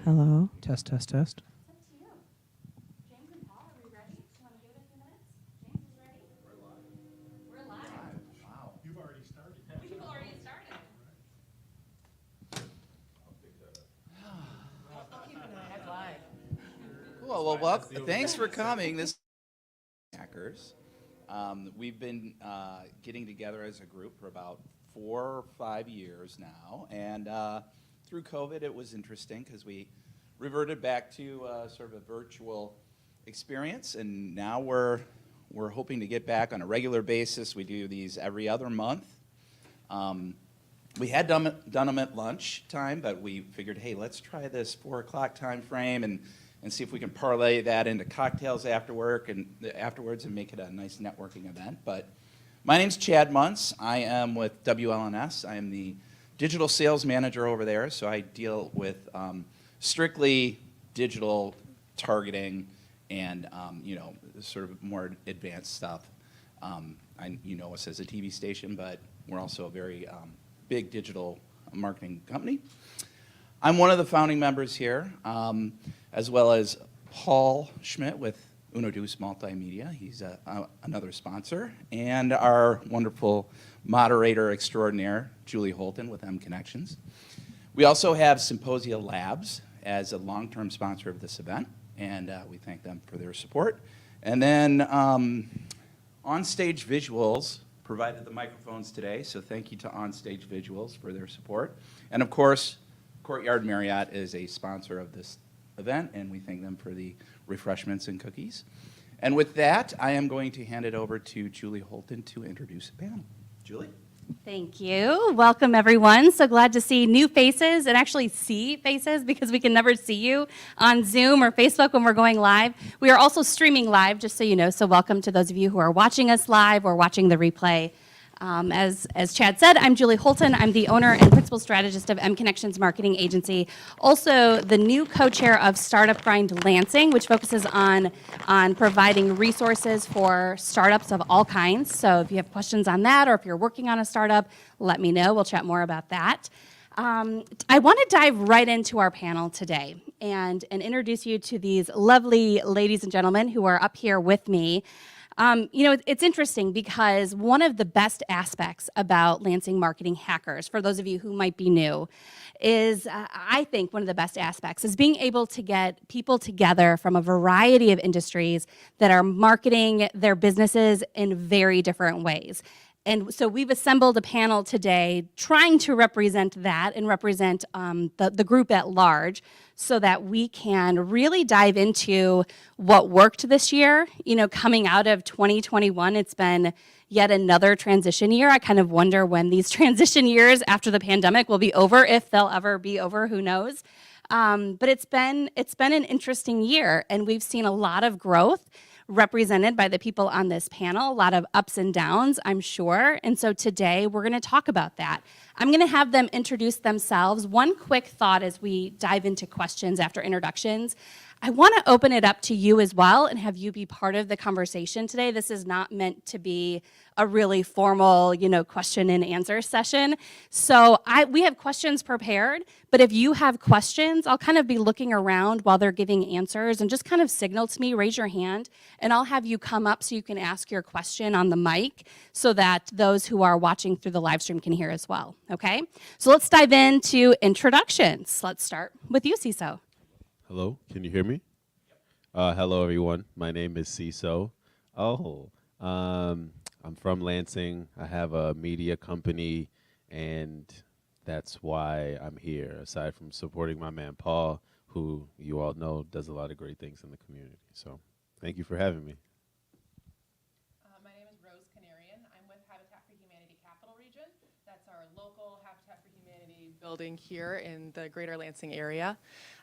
Hello. Test, test, test. It's up to you. James and Paul, are we ready? Do you want to give it a few minutes? James is ready? We're live. Wow. You've already started. We've already started. I'll keep an eye on live. Cool. Well, thanks for coming. This hackers. We've been getting together as a group for about 4 or 5 years now, and through COVID, it was interesting because we reverted back to sort of a virtual experience, and now we're hoping to get back on a regular basis. We do these every other month. We had done them at lunch time, but we figured, hey, let's try this 4 o'clock time frame and see if we can parlay that into cocktails afterwards and make it a nice networking event. But my name's Chad Muntz. I am with WLNS. I am the digital sales manager over there, so I deal with strictly digital targeting and sort of more advanced stuff. You know us as a TV station, but we're also a very big digital marketing company. I'm one of the founding members here, as well as Paul Schmidt with Uno Deuce Multimedia. He's another sponsor, and our wonderful moderator extraordinaire, Julie Holton with M Connections. We also have Symposia Labs as a long-term sponsor of this event, and we thank them for their support. And then On-Stage Visuals provided the microphones today, so thank you to On-Stage Visuals for their support. And of course, Courtyard Marriott is a sponsor of this event, and we thank them for the refreshments and cookies. And with that, I am going to hand it over to Julie Holton to introduce the panel. Julie? Thank you. Welcome, everyone. So glad to see new faces and actually see faces because we can never see you on Zoom or Facebook when we're going live. We are also streaming live, just so you know, so welcome to those of you who are watching us live or watching the replay. As Chad said, I'm Julie Holton. I'm the owner and principal strategist of M Connections Marketing Agency. Also, the new co-chair of Startup Grind Lansing, which focuses on providing resources for startups of all kinds. So if you have questions on that, or if you're working on a startup, let me know. We'll chat more about that. I want to dive right into our panel today and introduce you to these lovely ladies and gentlemen who are up here with me. It's interesting because one of the best aspects about Lansing Marketing Hackers, for those of you who might be new, is I think one of the best aspects is being able to get people together from a variety of industries that are marketing their businesses in very different ways. And so we've assembled a panel today trying to represent that and represent the group at large so that we can really dive into what worked this year. Coming out of 2021, it's been yet another transition year. I kind of wonder when these transition years after the pandemic will be over, if they'll ever be over, who knows. But it's been an interesting year, and we've seen a lot of growth represented by the people on this panel, a lot of ups and downs, I'm sure. And so today we're going to talk about that. I'm going to have them introduce themselves. One quick thought as we dive into questions after introductions. I want to open it up to you as well and have you be part of the conversation today. This is not meant to be a really formal, question and answer session. So we have questions prepared, but if you have questions, I'll kind of be looking around while they're giving answers and just kind of signal to me, raise your hand, and I'll have you come up so you can ask your question on the mic so that those who are watching through the live stream can hear as well, okay? So let's dive into introductions. Let's start with you, Siso. Hello, can you hear me? Hello, everyone. My name is Siso. I'm from Lansing. I have a media company, and that's why I'm here, aside from supporting my man Paul, who you all know does a lot of great things in the community. So thank you for having me. My name is Knarian. I'm with Habitat for Humanity Capital Region. That's our local Habitat for Humanity building here in the greater Lansing area.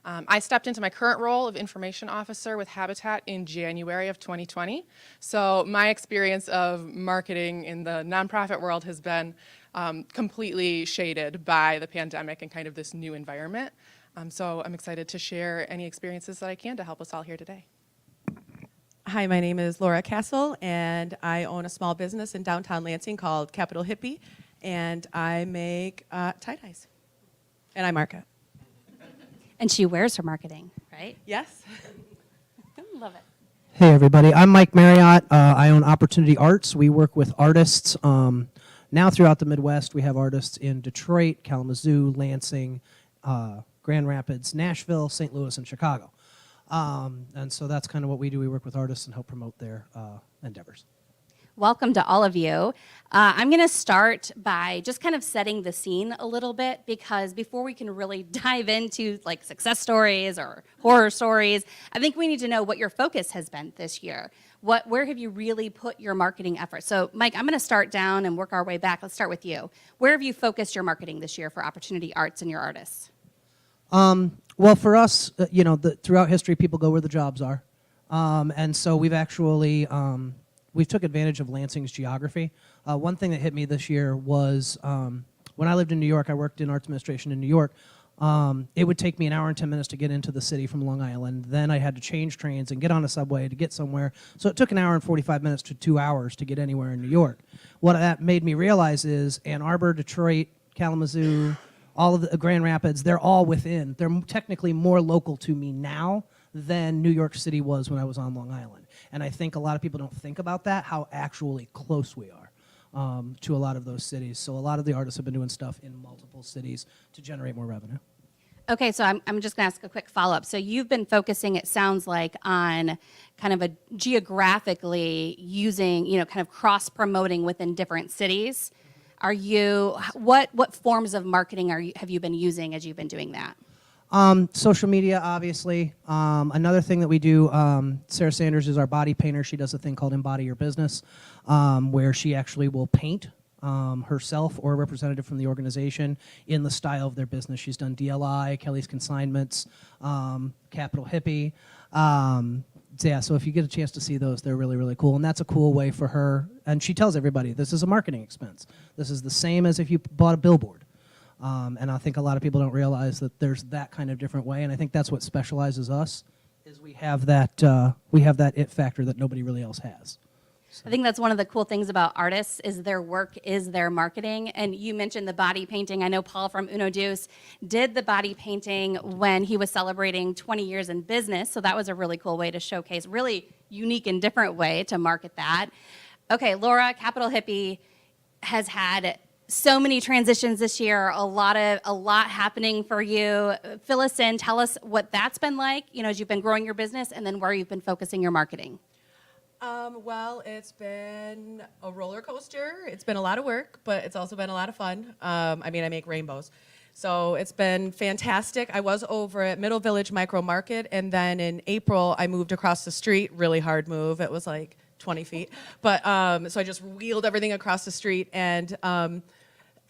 I stepped into my current role of information officer with Habitat in January of 2020. So my experience of marketing in the nonprofit world has been completely shaded by the pandemic and kind of this new environment. So I'm excited to share any experiences that I can to help us all here today. Hi, my name is Laura Castle, and I own a small business in downtown Lansing called Capital Hippie, and I make tie-dyes, and I market. And she wears her marketing, right? Yes. Love it. Hey everybody, I'm Mike Marriott. I own Opportunity Arts. We work with artists now throughout the Midwest. We have artists in Detroit, Kalamazoo, Lansing, Grand Rapids, Nashville, St. Louis, and Chicago. And so that's kind of what we do. We work with artists and help promote their endeavors. Welcome to all of you. I'm going to start by just kind of setting the scene a little bit, because before we can really dive into like success stories or horror stories, I think we need to know what your focus has been this year. Where have you really put your marketing efforts? So Mike, I'm going to start down and work our way back. Let's start with you. Where have you focused your marketing this year for Opportunity Arts and your artists? Well, for us, throughout history, people go where the jobs are. And so we've actually... we've took advantage of Lansing's geography. One thing that hit me this year was when I lived in New York, I worked in arts administration in New York. It would take me an hour and 10 minutes to get into the city from Long Island. Then I had to change trains and get on a subway to get somewhere. So it took an hour and 45 minutes to 2 hours to get anywhere in New York. What that made me realize is Ann Arbor, Detroit, Kalamazoo, all of the Grand Rapids, they're all within. They're technically more local to me now than New York City was when I was on Long Island. And I think a lot of people don't think about that, how actually close we are to a lot of those cities. So a lot of the artists have been doing stuff in multiple cities to generate more revenue. Okay, so I'm just going to ask a quick follow-up. So you've been focusing, it sounds like, on kind of a geographically using, kind of cross-promoting within different cities. Are you, what forms of marketing have you been using as you've been doing that? Social media, obviously. Another thing that we do, Sarah Sanders is our body painter. She does a thing called Embody Your Business, where she actually will paint herself or a representative from the organization in the style of their business. She's done DLI, Kelly's Consignments, Capital Hippie. So if you get a chance to see those, they're really, really cool. And that's a cool way for her. And she tells everybody, this is a marketing expense. This is the same as if you bought a billboard. And I think a lot of people don't realize that there's that kind of different way. And I think that's what specializes us, is we have that it factor that nobody really else has. I think that's one of the cool things about artists, is their work is their marketing. And you mentioned the body painting. I know Paul from Uno Deuce did the body painting when he was celebrating 20 years in business. So that was a really cool way to showcase, really unique and different way to market that. Okay, Laura, Capital Hippie has had so many transitions this year, a lot happening for you. Fill us in, tell us what that's been like, as you've been growing your business, and then where you've been focusing your marketing. Well, it's been a roller coaster. It's been a lot of work, but it's also been a lot of fun. I make rainbows. So it's been fantastic. I was over at Middle Village Micro Market, and then in April, I moved across the street. Really hard move. It was like 20 feet. But so I just wheeled everything across the street, and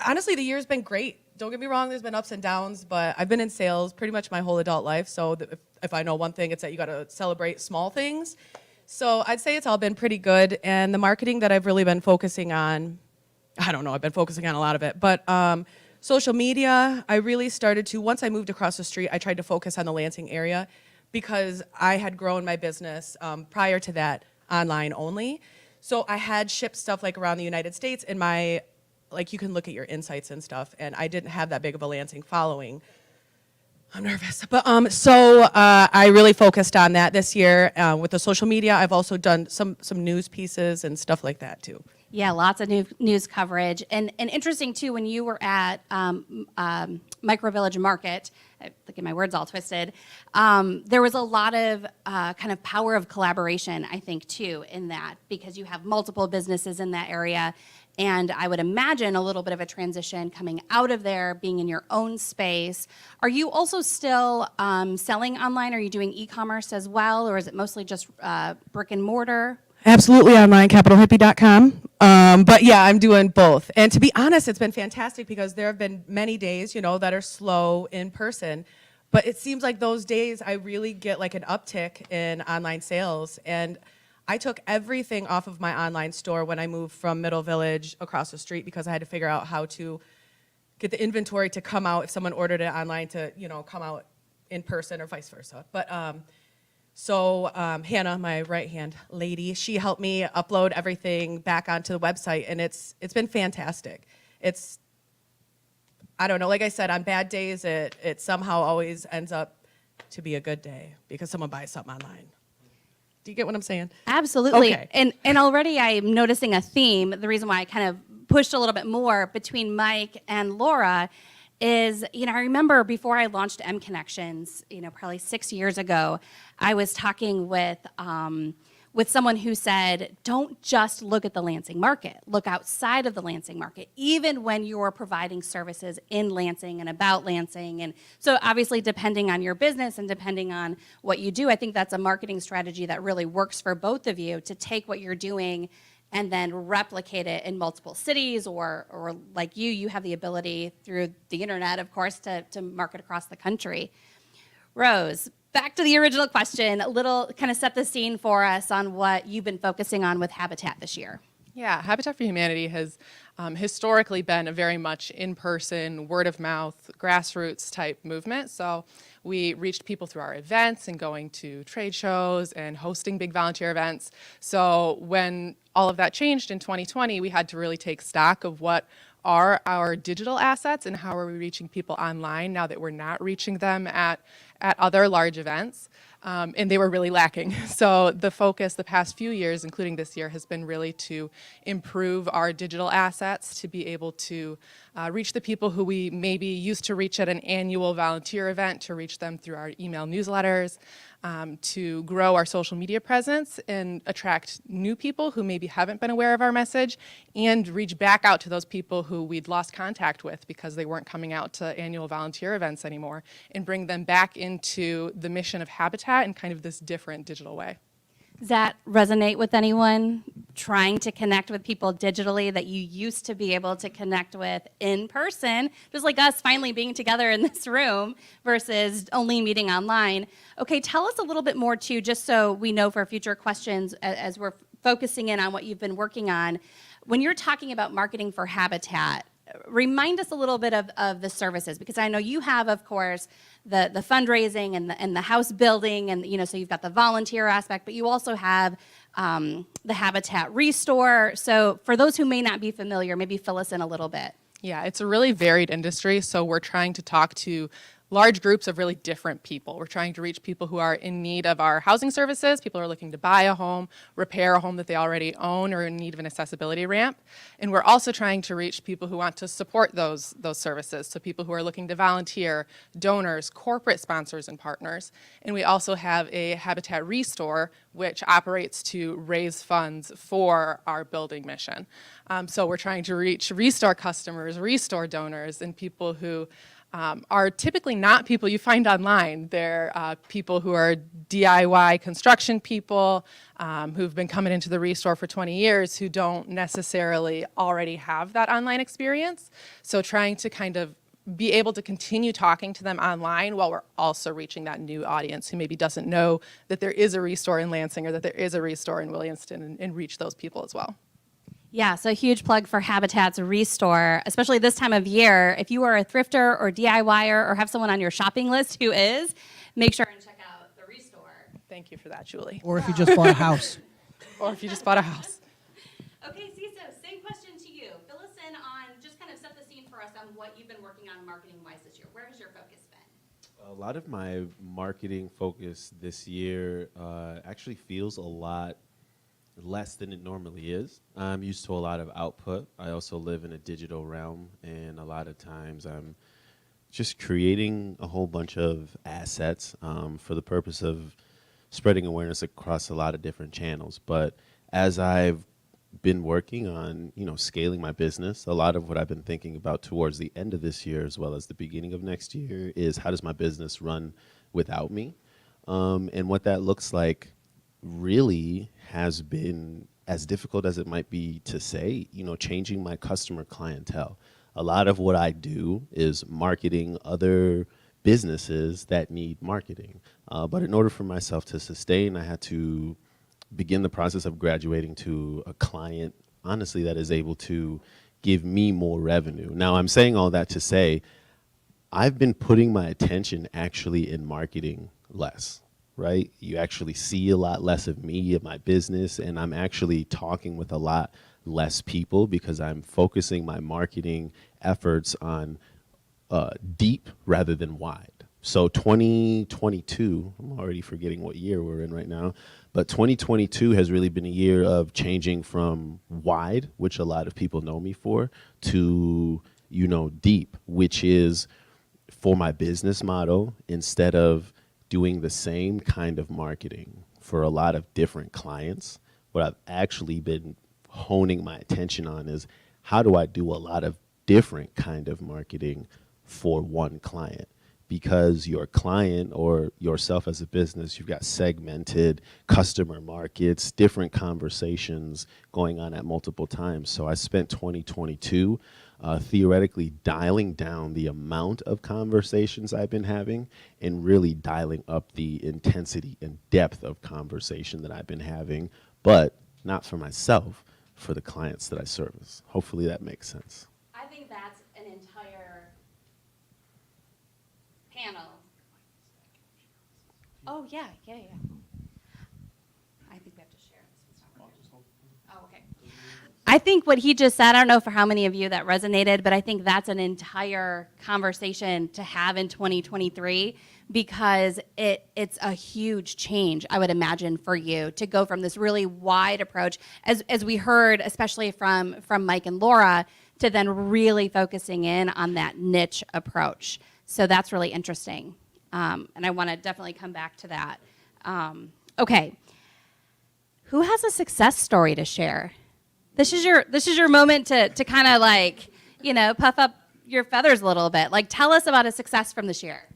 honestly, the year's been great. Don't get me wrong, there's been ups and downs, but I've been in sales pretty much my whole adult life. So if I know one thing, it's that you got to celebrate small things. So I'd say it's all been pretty good. And the marketing that I've really been focusing on, I don't know, I've been focusing on a lot of it. But social media, I really started to, once I moved across the street, I tried to focus on the Lansing area, because I had grown my business prior to that online only. So I had shipped stuff like around the United States, and you can look at your insights and stuff, and I didn't have that big of a Lansing following. I'm nervous. But so I really focused on that this year with the social media. I've also done some news pieces and stuff like that too. Yeah, lots of news coverage. And interesting too, when you were at Micro Village Market, look at my words all twisted, there was a lot of kind of power of collaboration, I think, too, in that, because you have multiple businesses in that area. And I would imagine a little bit of a transition coming out of there, being in your own space. Are you also still selling online? Are you doing e-commerce as well? Or is it mostly just brick and mortar? Absolutely online, capitalhippie.com. But yeah, I'm doing both. And to be honest, it's been fantastic, because there have been many days, that are slow in person. But it seems like those days I really get like an uptick in online sales. And I took everything off of my online store when I moved from Middle Village across the street, because I had to figure out how to get the inventory to come out if someone ordered it online to, come out in person, or vice versa. But so Hannah, my right-hand lady, she helped me upload everything back onto the website, and it's been fantastic. I don't know, like I said, on bad days, it somehow always ends up to be a good day because someone buys something online. Do you get what I'm saying? Absolutely. Okay. And already I'm noticing a theme. The reason why I kind of pushed a little bit more between Mike and Laura is, I remember before I launched M Connections, probably 6 years ago, I was talking with someone who said, don't just look at the Lansing market, look outside of the Lansing market, even when you're providing services in Lansing and about Lansing. And so obviously depending on your business and depending on what you do, I think that's a marketing strategy that really works for both of you to take what you're doing and then replicate it in multiple cities, or like you have the ability through the internet, of course, to market across the country. Rose, back to the original question, a little kind of set the scene for us on what you've been focusing on with Habitat this year. Yeah, Habitat for Humanity has historically been a very much in-person, word-of-mouth, grassroots type movement. So we reached people through our events and going to trade shows and hosting big volunteer events. So when all of that changed in 2020, we had to really take stock of what are our digital assets and how are we reaching people online now that we're not reaching them at other large events. And they were really lacking. So the focus the past few years, including this year, has been really to improve our digital assets to be able to reach the people who we maybe used to reach at an annual volunteer event, to reach them through our email newsletters, to grow our social media presence and attract new people who maybe haven't been aware of our message, and reach back out to those people who we'd lost contact with because they weren't coming out to annual volunteer events anymore, and bring them back into the mission of Habitat in kind of this different digital way. Does that resonate with anyone trying to connect with people digitally that you used to be able to connect with in person, just like us finally being together in this room versus only meeting online? Okay, tell us a little bit more too, just so we know for future questions as we're focusing in on what you've been working on. When you're talking about marketing for Habitat, remind us a little bit of the services, because I know you have, of course, the fundraising and the house building, and so you've got the volunteer aspect, but you also have the Habitat Restore. So for those who may not be familiar, maybe fill us in a little bit. Yeah, it's a really varied industry, so we're trying to talk to large groups of really different people. We're trying to reach people who are in need of our housing services, people who are looking to buy a home, repair a home that they already own, or in need of an accessibility ramp. And we're also trying to reach people who want to support those services, so people who are looking to volunteer, donors, corporate sponsors, and partners. And we also have a Habitat Restore, which operates to raise funds for our building mission. So we're trying to reach Restore customers, Restore donors, and people who are typically not people you find online. They're people who are DIY construction people who've been coming into the Restore for 20 years who don't necessarily already have that online experience. So trying to kind of be able to continue talking to them online while we're also reaching that new audience who maybe doesn't know that there is a Restore in Lansing or that there is a Restore in Williamston, and reach those people as well. Yeah, so huge plug for Habitat's Restore, especially this time of year. If you are a thrifter or DIYer or have someone on your shopping list who is, make sure and check out the Restore. Thank you for that, Julie. Or if you just bought a house. Or if you just bought a house. Okay, Siso, same question to you. Fill us in on, just kind of set the scene for us on what you've been working on marketing-wise this year. Where has your focus been? A lot of my marketing focus this year actually feels a lot less than it normally is. I'm used to a lot of output. I also live in a digital realm, and a lot of times I'm just creating a whole bunch of assets for the purpose of spreading awareness across a lot of different channels. But as I've been working on, scaling my business, a lot of what I've been thinking about towards the end of this year as well as the beginning of next year is, how does my business run without me? And what that looks like really has been, as difficult as it might be to say, changing my customer clientele. A lot of what I do is marketing other businesses that need marketing. But in order for myself to sustain, I had to begin the process of graduating to a client, honestly, that is able to give me more revenue. Now, I'm saying all that to say, I've been putting my attention actually in marketing less. Right? You actually see a lot less of me, of my business, and I'm actually talking with a lot less people because I'm focusing my marketing efforts on deep rather than wide. So 2022, I'm already forgetting what year we're in right now, but 2022 has really been a year of changing from wide, which a lot of people know me for, to, deep, which is for my business model. Instead of doing the same kind of marketing for a lot of different clients, what I've actually been honing my attention on is how do I do a lot of different kind of marketing for one client? Because your client or yourself as a business, you've got segmented customer markets, different conversations going on at multiple times. So I spent 2022 theoretically dialing down the amount of conversations I've been having and really dialing up the intensity and depth of conversation that I've been having, but not for myself, for the clients that I service. Hopefully that makes sense. I think that's an entire panel. Oh, yeah. I think we have to share this. Oh, okay. I think what he just said, I don't know for how many of you that resonated, but I think that's an entire conversation to have in 2023 because it's a huge change, I would imagine, for you to go from this really wide approach, as we heard, especially from Mike and Laura, to then really focusing in on that niche approach. So that's really interesting. And I want to definitely come back to that. Okay. Who has a success story to share? This is your moment to kind of like, puff up your feathers a little bit. Like, tell us about a success from this year.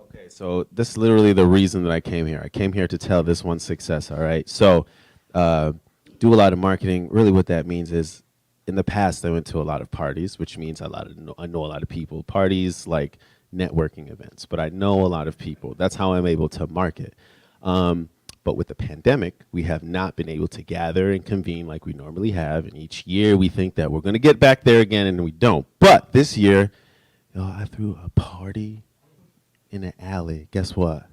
Okay, so this is literally the reason that I came here. I came here to tell this one success, all right? So do a lot of marketing. Really what that means is in the past I went to a lot of parties, which means I know a lot of people. Parties like networking events, but I know a lot of people. That's how I'm able to market. But with the pandemic, we have not been able to gather and convene like we normally have. And each year we think that we're going to get back there again, and we don't. But this year, I threw a party in an alley. Guess what?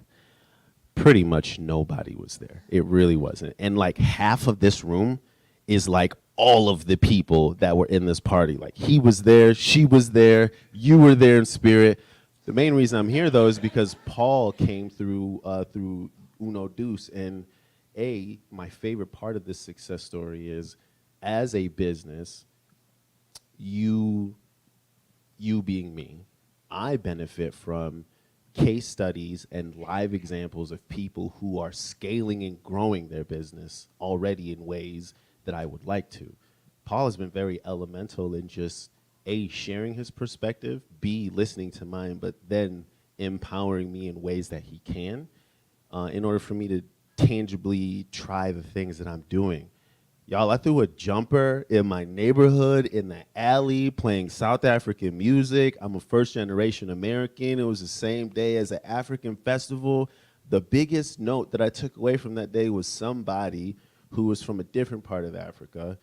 Pretty much nobody was there. It really wasn't. And like half of this room is like all of the people that were in this party. Like he was there, she was there, you were there in spirit. The main reason I'm here, though, is because Paul came through Uno Deuce, and my favorite part of this success story is, as a business, you being me, I benefit from case studies and live examples of people who are scaling and growing their business already in ways that I would like to. Paul has been very elemental in just sharing his perspective, listening to mine, but then empowering me in ways that he can. In order for me to tangibly try the things that I'm doing. Y'all, I threw a jumper in my neighborhood in the alley playing South African music. I'm a first-generation American. It was the same day as an African festival. The biggest note that I took away from that day was somebody who was from a different part of Africa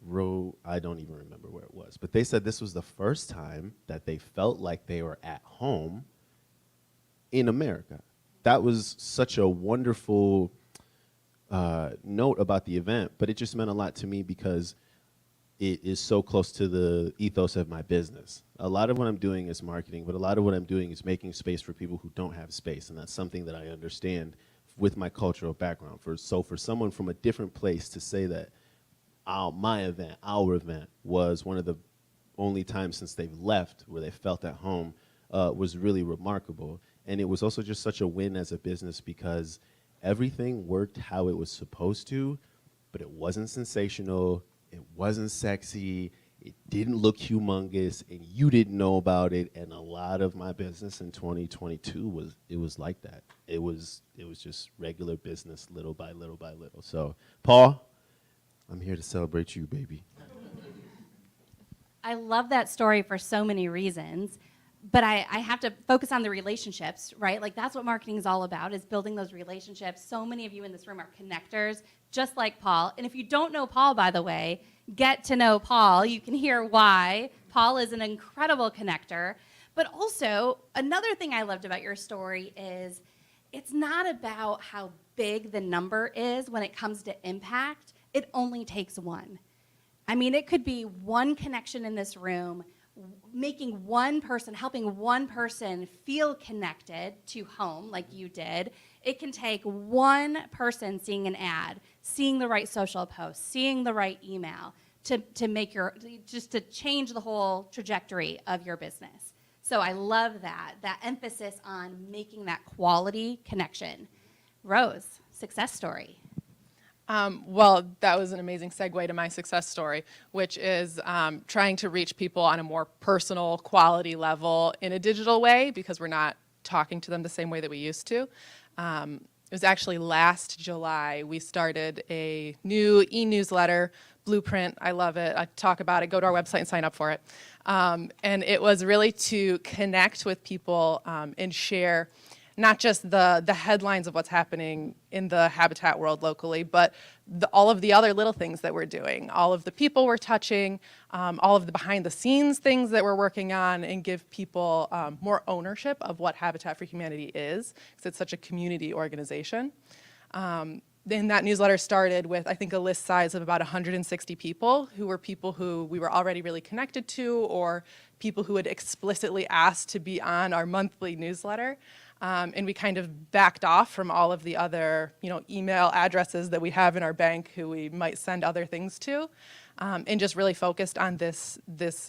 wrote, I don't even remember where it was, but they said this was the first time that they felt like they were at home in America. That was such a wonderful note about the event, but it just meant a lot to me because it is so close to the ethos of my business. A lot of what I'm doing is marketing, but a lot of what I'm doing is making space for people who don't have space, and that's something that I understand with my cultural background. So for someone from a different place to say that our event was one of the only times since they've left where they felt at home was really remarkable. And it was also just such a win as a business because everything worked how it was supposed to, but it wasn't sensational, it wasn't sexy, it didn't look humongous, and you didn't know about it. And a lot of my business in 2022 was like that. It was just regular business, little by little by little. So, Paul, I'm here to celebrate you, baby. I love that story for so many reasons. But I have to focus on the relationships, right? Like that's what marketing is all about, is building those relationships. So many of you in this room are connectors, just like Paul. And if you don't know Paul, by the way, get to know Paul. You can hear why. Paul is an incredible connector. But also, another thing I loved about your story is it's not about how big the number is when it comes to impact. It only takes one. I mean, it could be one connection in this room, making one person, helping one person feel connected to home like you did. It can take one person seeing an ad, seeing the right social post, seeing the right email to make just to change the whole trajectory of your business. So I love that emphasis on making that quality connection. Rose, success story. Well, that was an amazing segue to my success story, which is trying to reach people on a more personal, quality level in a digital way, because we're not talking to them the same way that we used to. It was actually last July, we started a new e-newsletter, Blueprint. I love it. I talk about it. Go to our website and sign up for it. And it was really to connect with people and share not just the headlines of what's happening in the habitat world locally, but all of the other little things that we're doing, all of the people we're touching, all of the behind the scenes things that we're working on, and give people more ownership of what Habitat for Humanity is, because it's such a community organization. Then that newsletter started with, I think, a list size of about 160 people who we were already really connected to, or people who had explicitly asked to be on our monthly newsletter. And we kind of backed off from all of the other, email addresses that we have in our bank who we might send other things to, and just really focused on this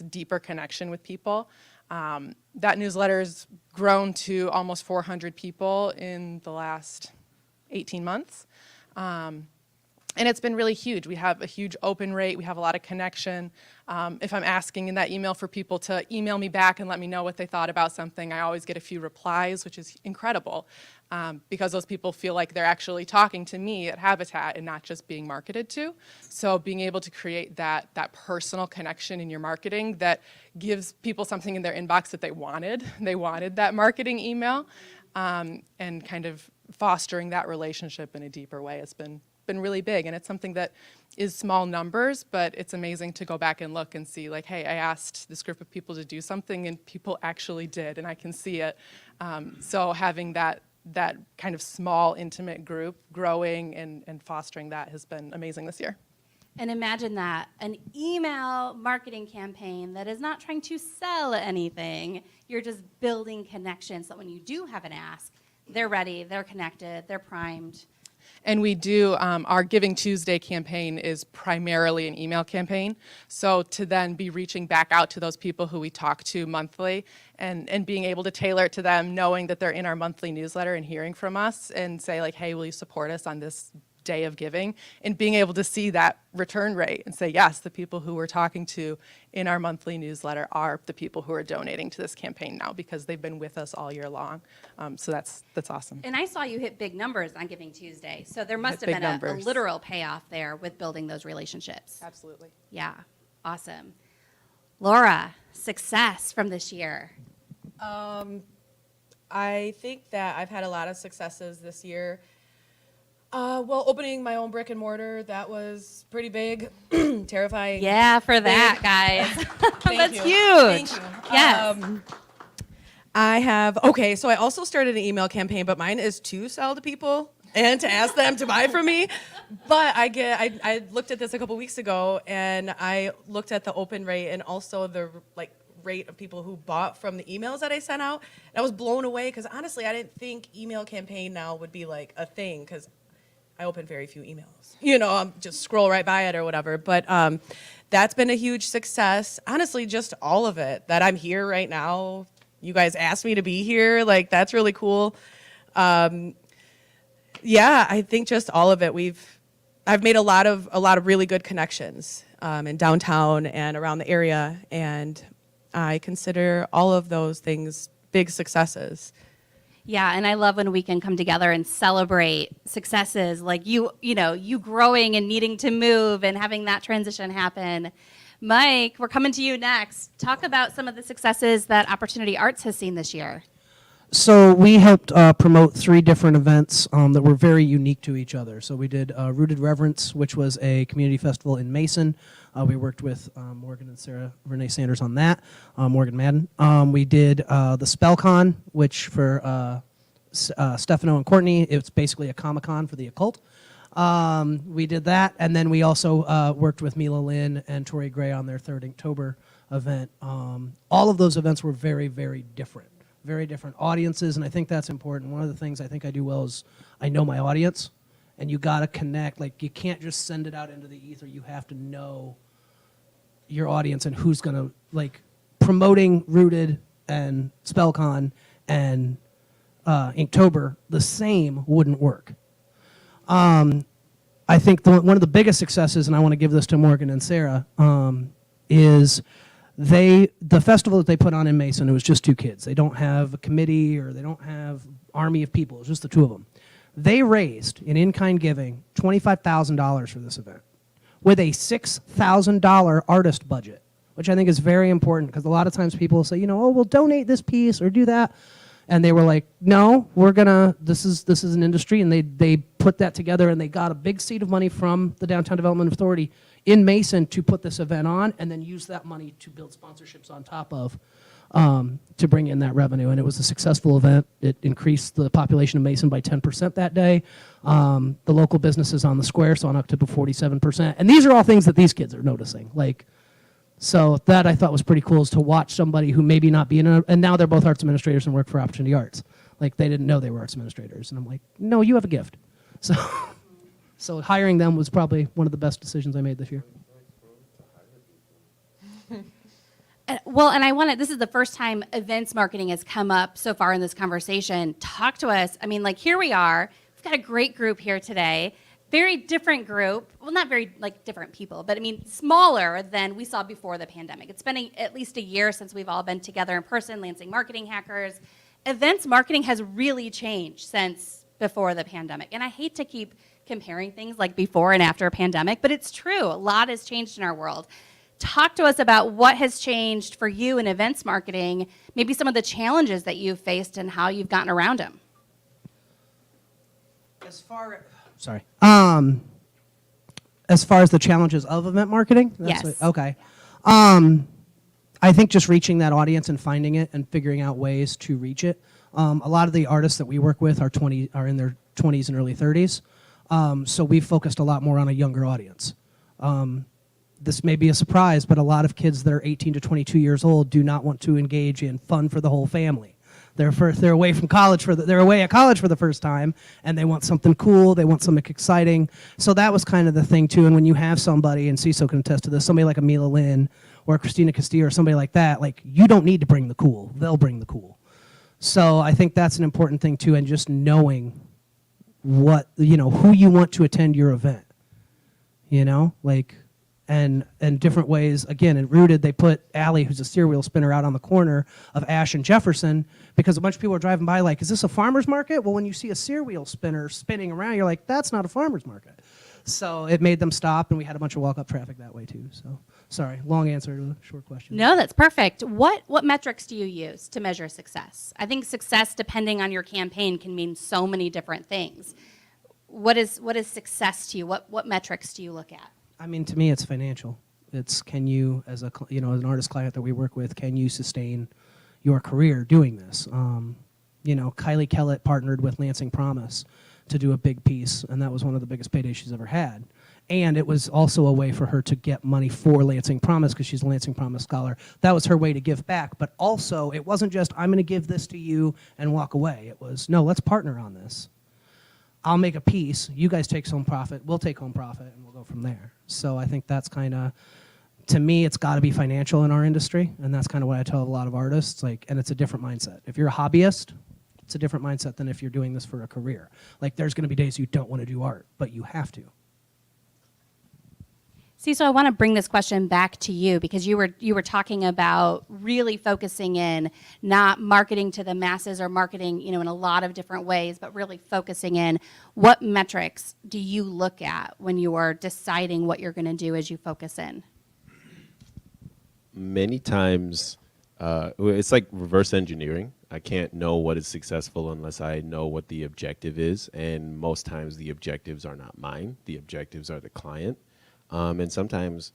deeper connection with people. That newsletter's grown to almost 400 people in the last 18 months. And it's been really huge. We have a huge open rate. We have a lot of connection. If I'm asking in that email for people to email me back and let me know what they thought about something, I always get a few replies, which is incredible, because those people feel like they're actually talking to me at Habitat and not just being marketed to. So being able to create that personal connection in your marketing that gives people something in their inbox that they wanted. They wanted that marketing email, and kind of fostering that relationship in a deeper way has been really big. And it's something that is small numbers, but it's amazing to go back and look and see, like, hey, I asked this group of people to do something and people actually did, and I can see it. So having that kind of small, intimate group growing and fostering that has been amazing this year. And imagine that, an email marketing campaign that is not trying to sell anything. You're just building connections so that when you do have an ask, they're ready, they're connected, they're primed. And we do, our Giving Tuesday campaign is primarily an email campaign. So to then be reaching back out to those people who we talk to monthly and being able to tailor it to them, knowing that they're in our monthly newsletter and hearing from us and say, like, hey, will you support us on this day of giving, and being able to see that return rate and say, yes, the people who we're talking to in our monthly newsletter are the people who are donating to this campaign now because they've been with us all year long. So that's awesome. And I saw you hit big numbers on Giving Tuesday, so there must Hit have been big a numbers. literal payoff there with building those relationships. Absolutely. Yeah, awesome. Laura, success from this year. I think that I've had a lot of successes this year. Well, opening my own brick and mortar, that was pretty big, terrifying. Yeah, for that, guys. That's you. huge. Thank you. Yes. So I also started an email campaign, but mine is to sell to people and to ask them to buy from me. But I looked at this a couple weeks ago, and I looked at the open rate and also the rate of people who bought from the emails that I sent out. And I was blown away because honestly, I didn't think email campaign now would be like a thing because I open very few emails. I'll just scroll right by it or whatever. But that's been a huge success. Honestly, just all of it. That I'm here right now. You guys asked me to be here. That's really cool. I think just all of it. I've made a lot of really good connections in downtown and around the area, and I consider all of those things big successes. Yeah, and I love when we can come together and celebrate successes like you growing and needing to move and having that transition happen. Mike, we're coming to you next. Talk about some of the successes that Opportunity Arts has seen this year. So we helped promote 3 different events that were very unique to each other. So we did Rooted Reverence, which was a community festival in Mason. We worked with Morgan and Sarah Renee Sanders on that, Morgan Madden. We did the SpellCon, which for Stefano and Courtney, it's basically a Comic-Con for the occult. We did that, and then we also worked with Mila Lynn and Tori Gray on their 3rd Inktober event. All of those events were very, very different audiences, and I think that's important. One of the things I think I do well is I know my audience, and you got to connect. Like, you can't just send it out into the ether. You have to know your audience and who's going to, like, promoting Rooted and SpellCon and Inktober, the same wouldn't work. I think one of the biggest successes, and I want to give this to Morgan and Sarah, is the festival that they put on in Mason, it was just 2 kids. They don't have a committee or they don't have army of people. It was just the 2 of them. They raised, in-kind giving, $25,000 for this event with a $6,000 artist budget, which I think is very important because a lot of times people say, you know, oh, we'll donate this piece or do that. And they were like, no, we're gonna, this is an industry, and they put that together, and they got a big seed of money from the Downtown Development Authority in Mason to put this event on, and then use that money to build sponsorships on top of, to bring in that revenue. And it was a successful event. It increased the population of Mason by 10% that day. The local businesses on the square saw an uptick of 47%. And these are all things that these kids are noticing. Like, so that I thought was pretty cool, is to watch somebody who maybe not be and now they're both arts administrators and work for Opportunity Arts. Like, they didn't know they were arts administrators. And I'm like, no, you have a gift. So, so hiring them was probably one of the best decisions I made this year. Well, and this is the first time events marketing has come up so far in this conversation. Talk to us. I mean, like, here we are. We've got a great group here today. Very different group. Well, not very, like, different people, but I mean, smaller than we saw before the pandemic. It's been at least a year since we've all been together in person, Lansing Marketing Hackers. Events marketing has really changed since before the pandemic. And I hate to keep comparing things like before and after a pandemic, but it's true. A lot has changed in our world. Talk to us about what has changed for you in events marketing, maybe some of the challenges that you've faced and how you've gotten around them. As far as the challenges of event marketing? Yes. Okay. I think just reaching that audience and finding it and figuring out ways to reach it. A lot of the artists that we work with are in their 20s and early 30s. So we've focused a lot more on a younger audience. This may be a surprise, but a lot of kids that are 18 to 22 years old do not want to engage in fun for the whole family. They're away from college they're away at college for the first time, and they want something cool. They want something exciting. So that was kind of the thing too. And when you have somebody, and Siso can attest to this, somebody like Amila Lynn or Christina Castillo or somebody like that, like, you don't need to bring the cool. They'll bring the cool. So I think that's an important thing too, and just knowing what, you know, who you want to attend your event. You know, like. And different ways. Again, in Rooted, they put Allie, who's a steer wheel spinner, out on the corner of Ash and Jefferson because a bunch of people are driving by like, is this a farmer's market? Well, when you see a steer wheel spinner spinning around, you're like, that's not a farmer's market. So it made them stop, and we had a bunch of walk-up traffic that way too. So, sorry, long answer to a short question. No, that's perfect. What metrics do you use to measure success? I think success, depending on your campaign, can mean so many different things. What is success to you? What metrics do you look at? I mean, to me, it's financial. It's, can you, as an artist client that we work with, can you sustain your career doing this? Kylie Kellett partnered with Lansing Promise to do a big piece, and that was one of the biggest paydays she's ever had. And it was also a way for her to get money for Lansing Promise because she's a Lansing Promise scholar. That was her way to give back. But also, it wasn't just, I'm going to give this to you and walk away. It was, no, let's partner on this. I'll make a piece, you guys take home profit, we'll take home profit, and we'll go from there. So I think that's kind of, to me, it's got to be financial in our industry, and that's kind of what I tell a lot of artists, like, and it's a different mindset. If you're a hobbyist, it's a different mindset than if you're doing this for a career. Like, there's going to be days you don't want to do art, but you have to. Siso, I want to bring this question back to you because you were talking about really focusing in, not marketing to the masses or marketing, in a lot of different ways, but really focusing in. What metrics do you look at when you are deciding what you're going to do as you focus in? Many times, it's like reverse engineering. I can't know what is successful unless I know what the objective is, and most times the objectives are not mine. The objectives are the client. And sometimes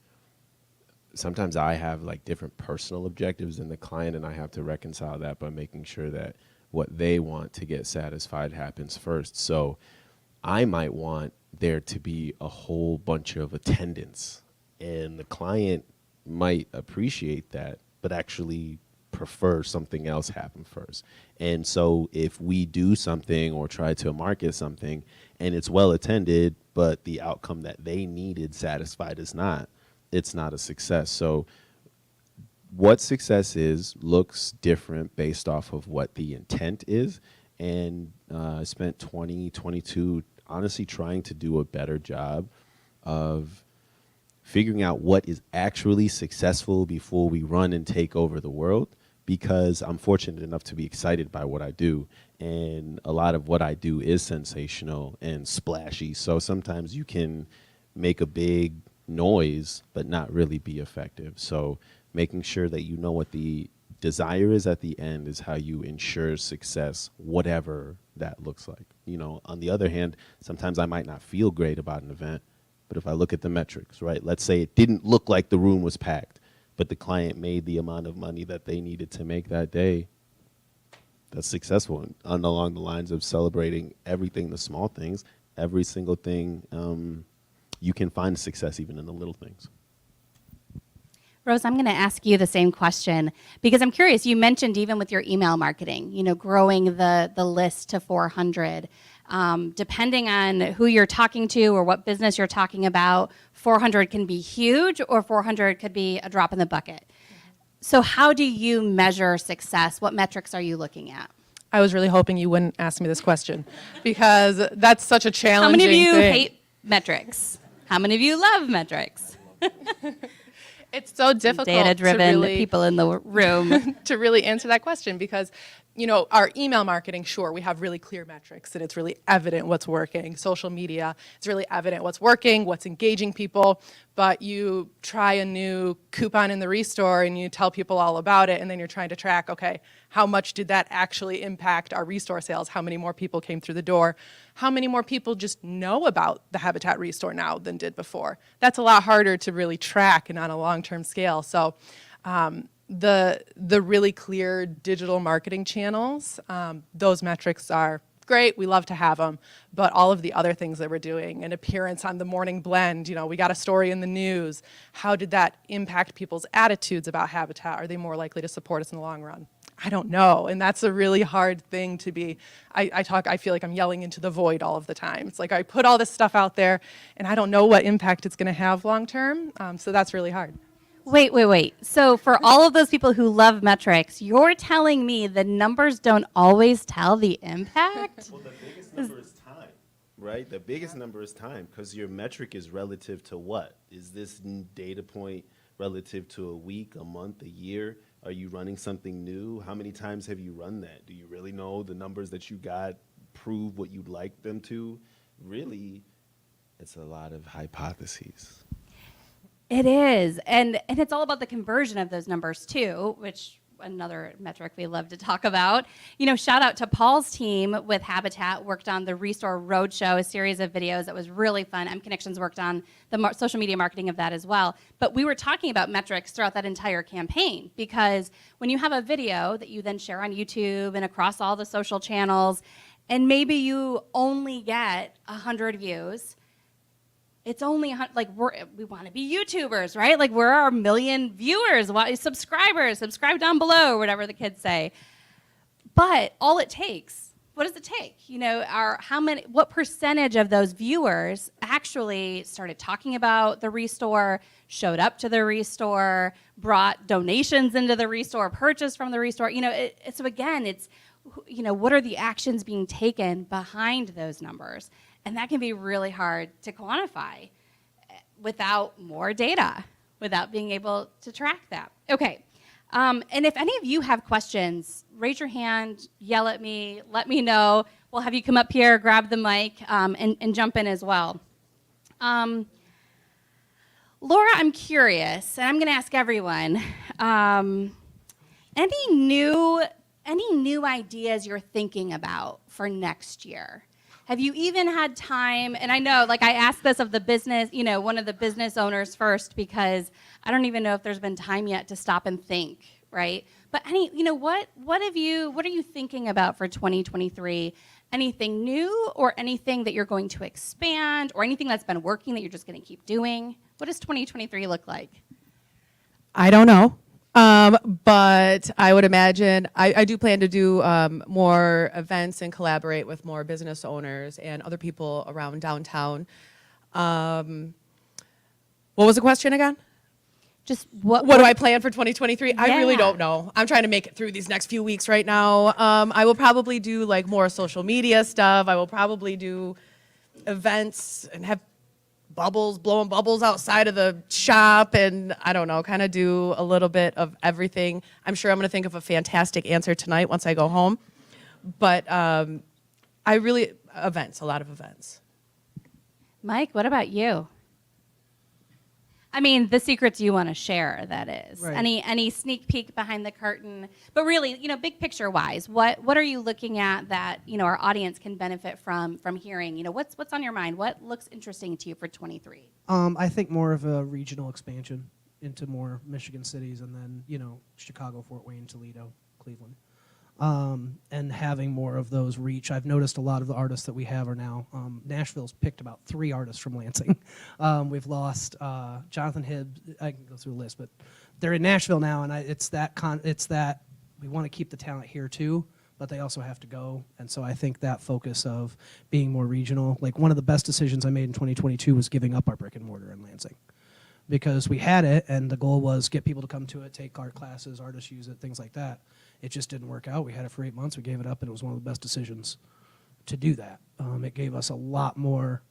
I have like different personal objectives than the client, and I have to reconcile that by making sure that what they want to get satisfied happens first. So I might want there to be a whole bunch of attendance, and the client might appreciate that, but actually prefer something else happen first. And so if we do something or try to market something and it's well attended, but the outcome that they needed satisfied is not, it's not a success. So what success is looks different based off of what the intent is. And I spent 2022 honestly trying to do a better job of figuring out what is actually successful before we run and take over the world, because I'm fortunate enough to be excited by what I do. And a lot of what I do is sensational and splashy. So sometimes you can make a big noise, but not really be effective. So making sure that you know what the desire is at the end is how you ensure success, whatever that looks like. You know, on the other hand, sometimes I might not feel great about an event, but if I look at the metrics, right, let's say it didn't look like the room was packed, but the client made the amount of money that they needed to make that day, that's successful. And along the lines of celebrating everything, the small things, every single thing, you can find success even in the little things. Rose, I'm going to ask you the same question because I'm curious. You mentioned even with your email marketing, you know, growing the list to 400. Depending on who you're talking to or what business you're talking about, 400 can be huge or 400 could be a drop in the bucket. So how do you measure success? What metrics are you looking at? I was really hoping you wouldn't ask me this question because that's such a How challenging many of you thing. hate metrics? How many of you love metrics? It's so difficult Data-driven to really people in the room. to really answer that question because, you know, our email marketing, sure, we have really clear metrics and it's really evident what's working. Social media, it's really evident what's working, what's engaging people, but you try a new coupon in the Restore and you tell people all about it and then you're trying to track, okay, how much did that actually impact our Restore sales? How many more people came through the door? How many more people just know about the Habitat Restore now than did before? That's a lot harder to really track and on a long-term scale. So the really clear digital marketing channels, those metrics are great. We love to have them. But all of the other things that we're doing, an appearance on the Morning Blend, you know, we got a story in the news. How did that impact people's attitudes about Habitat? Are they more likely to support us in the long run? I don't know. And that's a really hard thing to be. I feel like I'm yelling into the void all of the time. It's like I put all this stuff out there and I don't know what impact it's going to have long term. So that's really hard. Wait. So for all of those people who love metrics, you're telling me the numbers don't always tell the impact? Well, the biggest number is time, right? The biggest number is time because your metric is relative to what? Is this data point relative to a week, a month, a year? Are you running something new? How many times have you run that? Do you really know the numbers that you got prove what you'd like them to? Really, it's a lot of hypotheses. It is. And it's all about the conversion of those numbers too, which another metric we love to talk about. You know, shout out to Paul's team with Habitat, worked on the Restore Roadshow, a series of videos that was really fun. M Connections worked on the social media marketing of that as well. But we were talking about metrics throughout that entire campaign because when you have a video that you then share on YouTube and across all the social channels, and maybe you only get 100 views, it's only like we want to be YouTubers, right? Like we're our million viewers, subscribers, subscribe down below, or whatever the kids say. But all it takes, what does it take? You know, what percentage of those viewers actually started talking about the Restore, showed up to the Restore, brought donations into the Restore, purchased from the Restore? You know, so again, it's, you know, what are the actions being taken behind those numbers? And that can be really hard to quantify without more data, without being able to track that. Okay, and if any of you have questions, raise your hand, yell at me, let me know. We'll have you come up here, grab the mic, and jump in as well. Laura, I'm curious, and I'm gonna ask everyone, any new ideas you're thinking about for next year? Have you even had time? And I know, like I asked this of the business, you know, one of the business owners first, because I don't even know if there's been time yet to stop and think, right? But what are you thinking about for 2023? Anything new or anything that you're going to expand or anything that's been working that you're just going to keep doing? What does 2023 look like? I don't know. But I would imagine I do plan to do more events and collaborate with more business owners and other people around downtown. What was the question again? Just what What do I plan for 2023? I really Yeah. don't know. I'm trying to make it through these next few weeks right now. I will probably do like more social media stuff. I will probably do events and have blowing bubbles outside of the shop, and I don't know, kind of do a little bit of everything. I'm sure I'm going to think of a fantastic answer tonight once I go home. But events, a lot of events. Mike, what about you? I mean, the secrets you want to share, that is. Right. Any sneak peek behind the curtain? But really, big picture wise, what are you looking at that, our audience can benefit from hearing? What's on your mind? What looks interesting to you for 23? I think more of a regional expansion into more Michigan cities, and then Chicago, Fort Wayne, Toledo, Cleveland, and having more of those reach. I've noticed a lot of the artists that we have are now. Nashville's picked about 3 artists from Lansing. We've lost Jonathan Hibbs. I can go through a list, but they're in Nashville now, and it's that we want to keep the talent here too, but they also have to go. And so I think that focus of being more regional, like one of the best decisions I made in 2022 was giving up our brick and mortar in Lansing. Because we had it, and the goal was get people to come to it, take art classes, artists use it, things like that. It just didn't work out. We had it for 8 months. We gave it up, and it was one of the best decisions to do that. It gave us a lot more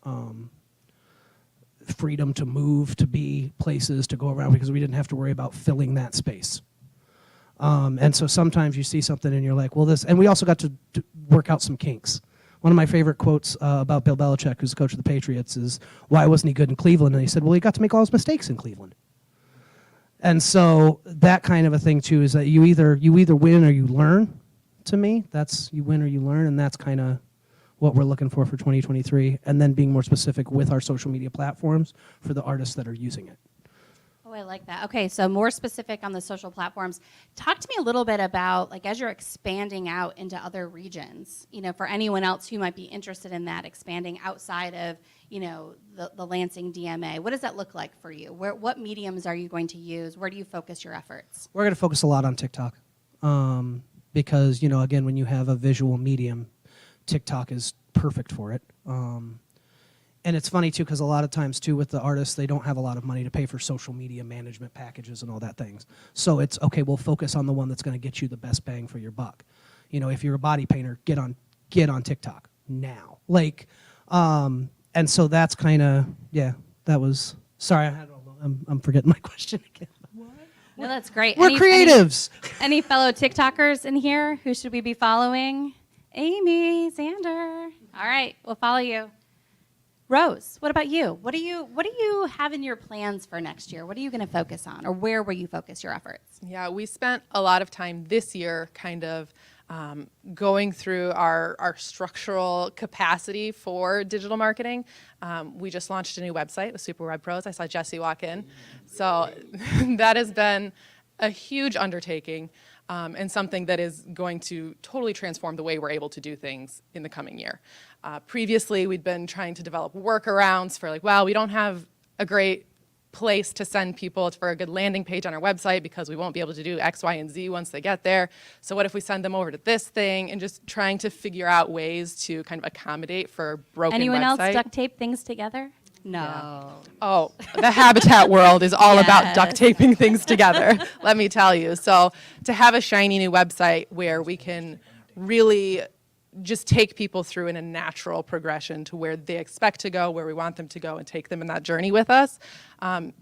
freedom to move, to be places, to go around, because we didn't have to worry about filling that space. And so sometimes you see something, and you're like, well, this... And we also got to work out some kinks. One of my favorite quotes about Bill Belichick, who's the coach of the Patriots, is, why wasn't he good in Cleveland? And he said, well, he got to make all his mistakes in Cleveland. And so that kind of a thing, too, is that you either win or you learn, to me. That's you win or you learn, and that's kind of what we're looking for 2023. And then being more specific with our social media platforms for the artists that are using it. Oh, I like that. Okay, so more specific on the social platforms. Talk to me a little bit about, like, as you're expanding out into other regions, for anyone else who might be interested in that, expanding outside of, the Lansing DMA. What does that look like for you? What mediums are you going to use? Where do you focus your efforts? We're going to focus a lot on TikTok because, again, when you have a visual medium, TikTok is perfect for it. And it's funny, too, because a lot of times, too, with the artists, they don't have a lot of money to pay for social media management packages and all that things. So it's, okay, we'll focus on the one that's going to get you the best bang for your buck. If you're a body painter, get on TikTok now. And so that's kind of, that was, sorry, I'm forgetting my question again. No, that's great. We're creatives. Any fellow TikTokers in here? Who should we be following? Amy, Xander. All right, we'll follow you. Rose, what about you? What do you have in your plans for next year? What are you going to focus on, or where will you focus your efforts? Yeah, we spent a lot of time this year kind of going through our structural capacity for digital marketing. We just launched a new website with Super Web Pros. I saw Jesse walk in. So that has been a huge undertaking and something that is going to totally transform the way we're able to do things in the coming year. Previously, we'd been trying to develop workarounds for we don't have a great place to send people for a good landing page on our website because we won't be able to do X, Y, and Z once they get there. So what if we send them over to this thing, and just trying to figure out ways to kind of accommodate for a broken Anyone website. else duct tape things together? No. Yeah. Oh, the habitat world is all about Yes. duct taping things together, let me tell you. So to have a shiny new website where we can really just take people through in a natural progression to where they expect to go, where we want them to go, and take them in that journey with us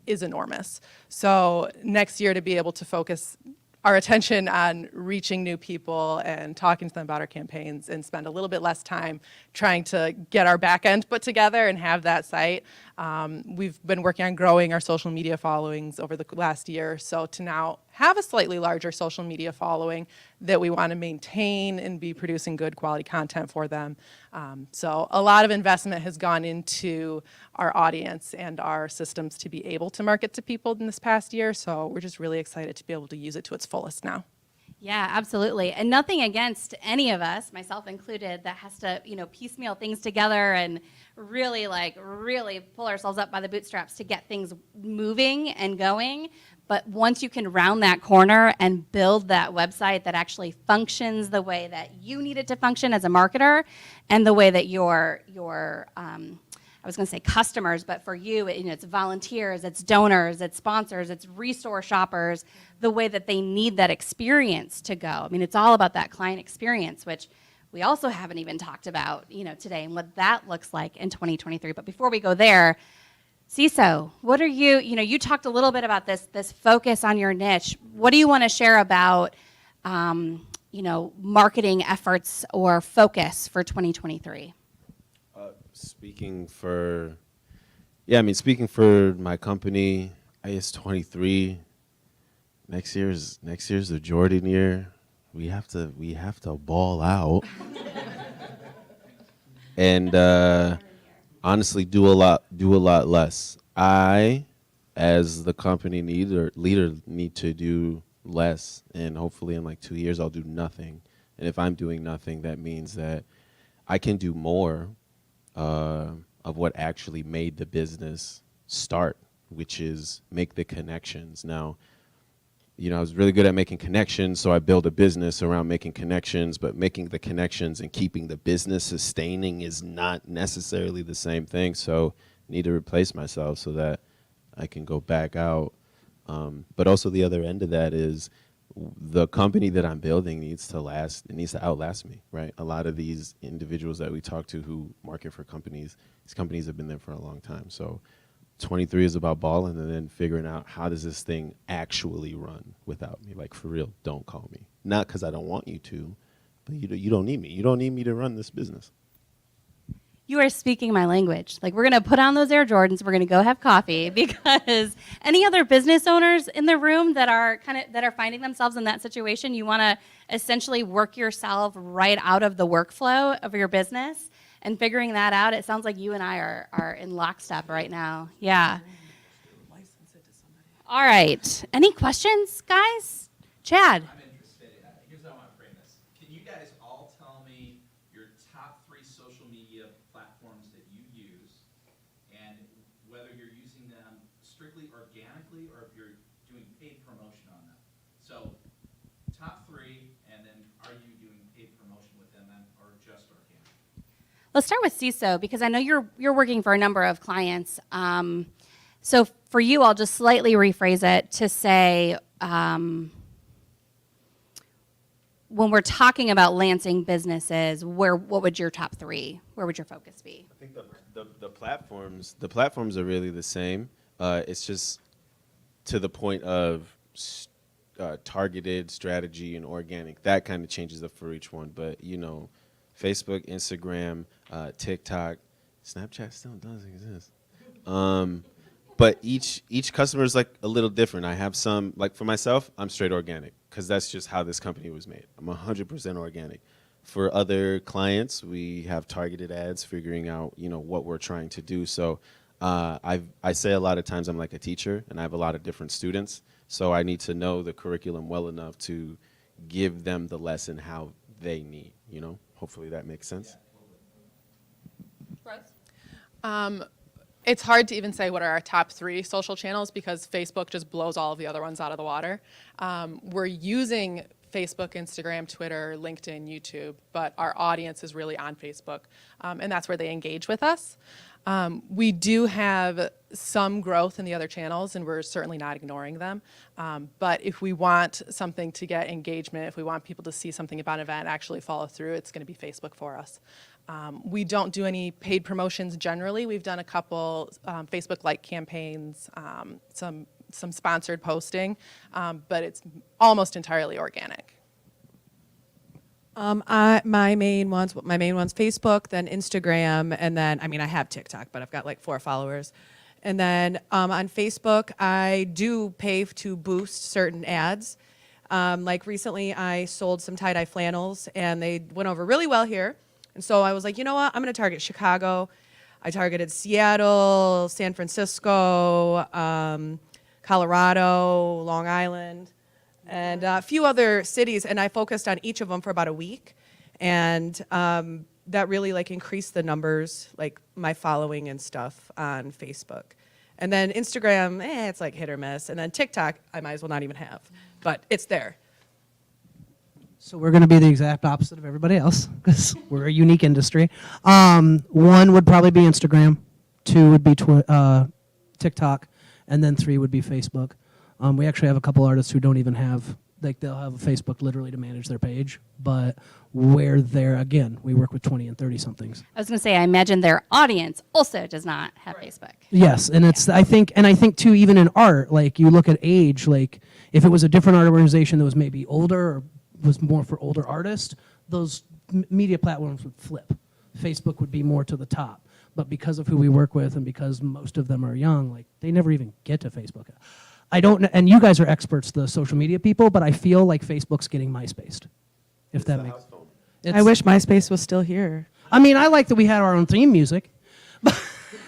is enormous. So next year, to be able to focus our attention on reaching new people and talking to them about our campaigns, and spend a little bit less time trying to get our back end put together and have that site. We've been working on growing our social media followings over the last year, so to now have a slightly larger social media following that we want to maintain and be producing good quality content for them. So a lot of investment has gone into our audience and our systems to be able to market to people in this past year, so we're just really excited to be able to use it to its fullest now. Yeah, absolutely. And nothing against any of us, myself included, that has to, piecemeal things together and really pull ourselves up by the bootstraps to get things moving and going. But once you can round that corner and build that website that actually functions the way that you need it to function as a marketer, and the way that your I was going to say customers, but for you, it's volunteers, it's donors, it's sponsors, it's resource shoppers, the way that they need that experience to go. I mean, it's all about that client experience, which we also haven't even talked about, today, and what that looks like in 2023. But before we go there, Siso, what are you talked a little bit about this focus on your niche. What do you want to share about, marketing efforts or focus for 2023? Speaking for my company, I guess 23. Next year's the Jordan year. We have to ball out, and honestly, do a lot less. I, as the company leader, need to do less, and hopefully in like 2 years I'll do nothing. And if I'm doing nothing, that means that I can do more of what actually made the business start, which is make the connections. Now, I was really good at making connections, so I built a business around making connections, but making the connections and keeping the business sustaining is not necessarily the same thing, so I need to replace myself so that I can go back out. But also the other end of that is the company that I'm building needs to last. It needs to outlast me, right? A lot of these individuals that we talk to who market for companies, these companies have been there for a long time. So 23 is about balling and then figuring out how does this thing actually run without me. Like, for real, don't call me. Not because I don't want you to, but you don't need me. You don't need me to run this business. You are speaking my language. Like, we're going to put on those Air Jordans. We're going to go have coffee, because any other business owners in the room that are finding themselves in that situation, you want to essentially work yourself right out of the workflow of your business and figuring that out. It sounds like you and I are in lockstep right now. Yeah. All right. Any questions, guys? Chad. I'm interested. Here's how I want to frame this. Can you guys all tell me your top 3 social media platforms that you use, and whether you're using them strictly organically or if you're doing paid promotion on them? So top 3, and then are you doing paid promotion with them or just organic? Let's start with Siso, because I know you're working for a number of clients. So for you, I'll just slightly rephrase it to say, when we're talking about lancing businesses, what would your top 3? Where would your focus be? I think the platforms are really the same. It's just to the point of targeted strategy and organic. That kind of changes up for each one. But Facebook, Instagram, TikTok, Snapchat still does exist. But each customer is like a little different. I have some, like for myself, I'm straight organic because that's just how this company was made. I'm 100% organic. For other clients, we have targeted ads, figuring out what we're trying to do. So I say a lot of times I'm like a teacher, and I have a lot of different students. So I need to know the curriculum well enough to give them the lesson how they need. Hopefully that makes sense. It's hard to even say what are our top 3 social channels because Facebook just blows all of the other ones out of the water. We're using Facebook, Instagram, Twitter, LinkedIn, YouTube, but our audience is really on Facebook, and that's where they engage with us. We do have some growth in the other channels, and we're certainly not ignoring them. But if we want something to get engagement, if we want people to see something about an event and actually follow through, it's going to be Facebook for us. We don't do any paid promotions generally. We've done a couple Facebook-like campaigns, some sponsored posting, but it's almost entirely organic. My main one's Facebook, then Instagram, and then I have TikTok, but I've got like 4 followers. And then on Facebook, I do pay to boost certain ads. Like recently, I sold some tie-dye flannels, and they went over really well here. And so I was like, you know what? I'm going to target Chicago. I targeted Seattle, San Francisco, Colorado, Long Island, and a few other cities, and I focused on each of them for about a week, and that really increased the numbers, my following and stuff on Facebook. And then Instagram, it's like hit or miss. And then TikTok, I might as well not even have. But it's there. So we're going to be the exact opposite of everybody else because we're a unique industry. One would probably be Instagram, two would be TikTok, and then three would be Facebook. We actually have a couple artists who don't even have, like they'll have a Facebook literally to manage their page, but where they're, again, we work with 20 and 30-somethings. I was going to say, I imagine their audience also does not have Facebook. Yes, and it's I think too, even in art, like you look at age, like if it was a different art organization that was maybe older or was more for older artists, those media platforms would flip. Facebook would be more to the top. But because of who we work with and because most of them are young, like they never even get to Facebook. I don't know, and you guys are experts, the social media people, but I feel like Facebook's getting MySpaced. If that makes sense. I wish MySpace was still here. I mean, I like that we had our own theme music. That's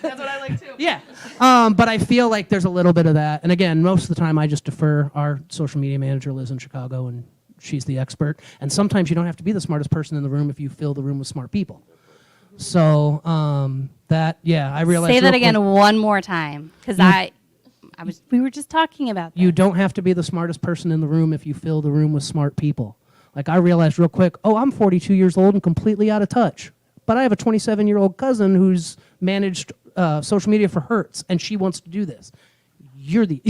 what I like too. Yeah. But I feel like there's a little bit of that. And again, most of the time I just defer. Our social media manager lives in Chicago and she's the expert. And sometimes you don't have to be the smartest person in the room if you fill the room with smart people. So I realized. Say that again one more time, because we were just talking about that. You don't have to be the smartest person in the room if you fill the room with smart people. Like I realized real quick, I'm 42 years old and completely out of touch. But I have a 27-year-old cousin who's managed social media for Hertz, and she wants to do this. You're the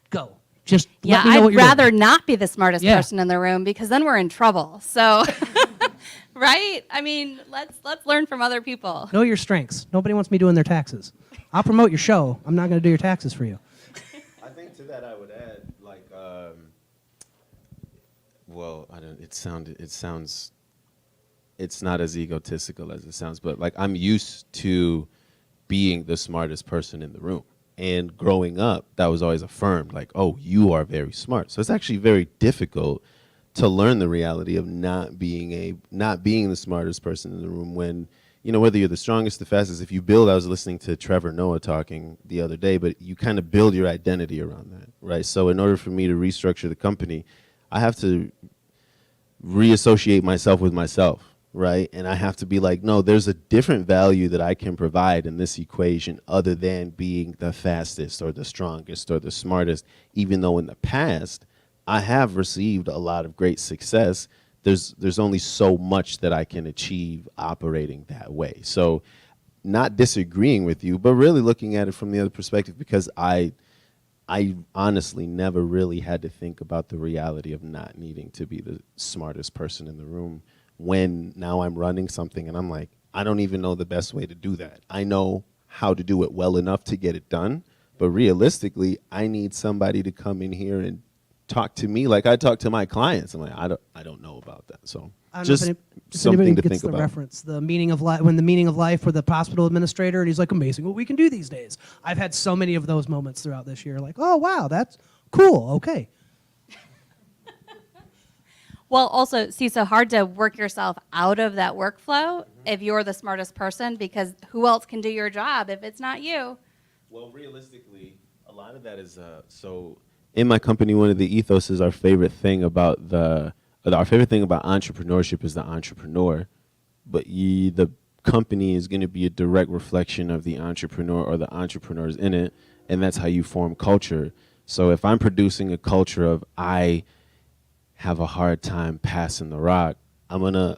go. Just let me know what I'd you're rather doing. not be the smartest person in the room because then we're in trouble. So, right? I mean, let's learn from other people. Know your strengths. Nobody wants me doing their taxes. I'll promote your show. I'm not going to do your taxes for you. I think to that I would add, like, well, I don't. It sounds. It's not as egotistical as it sounds, but like I'm used to being the smartest person in the room. And growing up, that was always affirmed, like, oh, you are very smart. So it's actually very difficult to learn the reality of not being the smartest person in the room when, you know, whether you're the strongest, the fastest, if you build, I was listening to Trevor Noah talking the other day, but you kind of build your identity around that, right? So in order for me to restructure the company, I have to reassociate myself with myself. Right? And I have to be like, no, there's a different value that I can provide in this equation other than being the fastest or the strongest or the smartest, even though in the past I have received a lot of great success. There's only so much that I can achieve operating that way. So not disagreeing with you, but really looking at it from the other perspective, because I honestly never really had to think about the reality of not needing to be the smartest person in the room. When now I'm running something and I'm like, I don't even know the best way to do that. I know how to do it well enough to get it done, but realistically, I need somebody to come in here and talk to me like I talk to my clients. I'm like, I don't know about that. So just if something anybody to gets think the about. reference, the meaning of life, when the meaning of life for the hospital administrator, and he's like, amazing what we can do these days. I've had so many of those moments throughout this year, like, oh wow, that's cool. Okay. Well, also, Siso, hard to work yourself out of that workflow if you're the smartest person, because who else can do your job if it's not you? Well, realistically, a lot of that is so in my company, one of the ethos is our favorite thing about entrepreneurship is the entrepreneur, but the company is going to be a direct reflection of the entrepreneur or the entrepreneurs in it, and that's how you form culture. So if I'm producing a culture of I have a hard time passing the rock, I'm gonna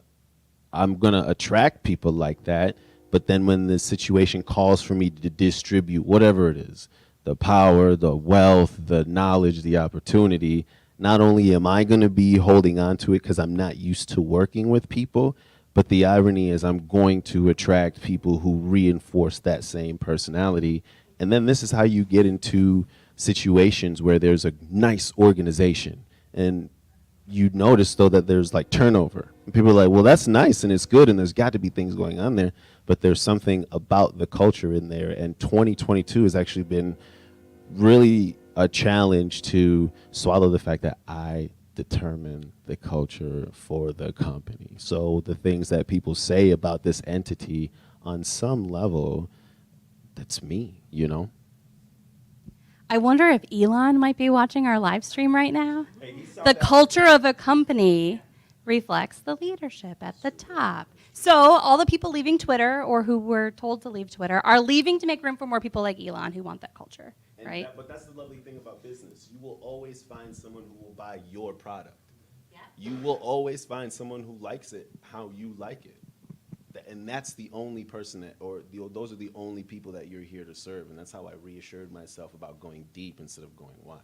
attract people like that. But then when the situation calls for me to distribute whatever it is, the power, the wealth, the knowledge, the opportunity, not only am I gonna be holding on to it because I'm not used to working with people, but the irony is I'm going to attract people who reinforce that same personality. And then this is how you get into situations where there's a nice organization and you notice, though, that there's like turnover. And people are like, well, that's nice and it's good and there's got to be things going on there, but there's something about the culture in there. And 2022 has actually been really a challenge to swallow the fact that I determine the culture for the company. So the things that people say about this entity, on some level, that's me, you know? I wonder if Elon might be watching our live stream right now. The culture of a company reflects the leadership at the top. So all the people leaving Twitter or who were told to leave Twitter are leaving to make room for more people like Elon who want that culture, And right? but that's the lovely thing about business. You will always find someone who will buy your product. Yeah. You will always find someone who likes it how you like it. And that's the only person those are the only people that you're here to serve. And that's how I reassured myself about going deep instead of going wide.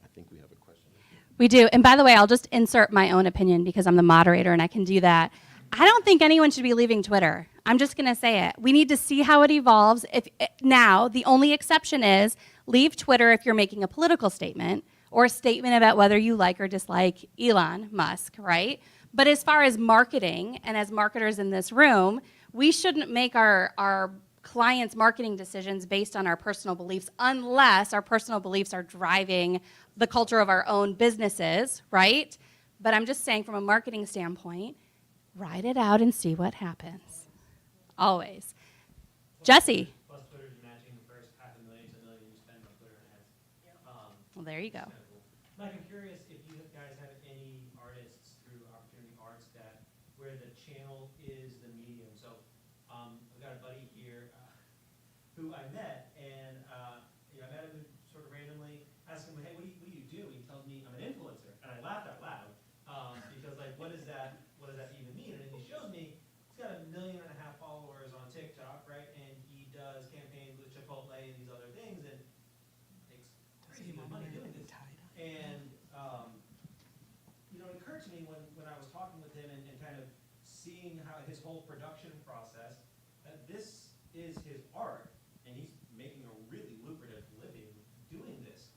I think we have a question. We do. And by the way, I'll just insert my own opinion because I'm the moderator and I can do that. I don't think anyone should be leaving Twitter. I'm just going to say it. We need to see how it evolves. Now, the only exception is leave Twitter if you're making a political statement or a statement about whether you like or dislike Elon Musk, right? But as far as marketing, and as marketers in this room, we shouldn't make our clients' marketing decisions based on our personal beliefs unless our personal beliefs are driving the culture of our own businesses, right? But I'm just saying from a marketing standpoint, ride it out and see what happens. Always. Jesse. Plus Twitter's matching the first $500,000 to $1 million you spend on Twitter ads. Well, there you go. Kind of cool. Mike, I'm curious if you guys have any artists through Opportunity Arts that where the channel is the medium. So I've got a buddy here who I met, and I met him sort of randomly, asked him, hey, what do you do? He tells me I'm an influencer, and I laughed out loud because like, what does that even mean? And he shows me he's got 1.5 million followers on TikTok, right? And he does campaigns with Chipotle and these other things, and makes crazy money doing this. And it occurred to me when I was talking with him and kind of seeing how his whole production process, that this is his art, and he's making a really lucrative living doing this.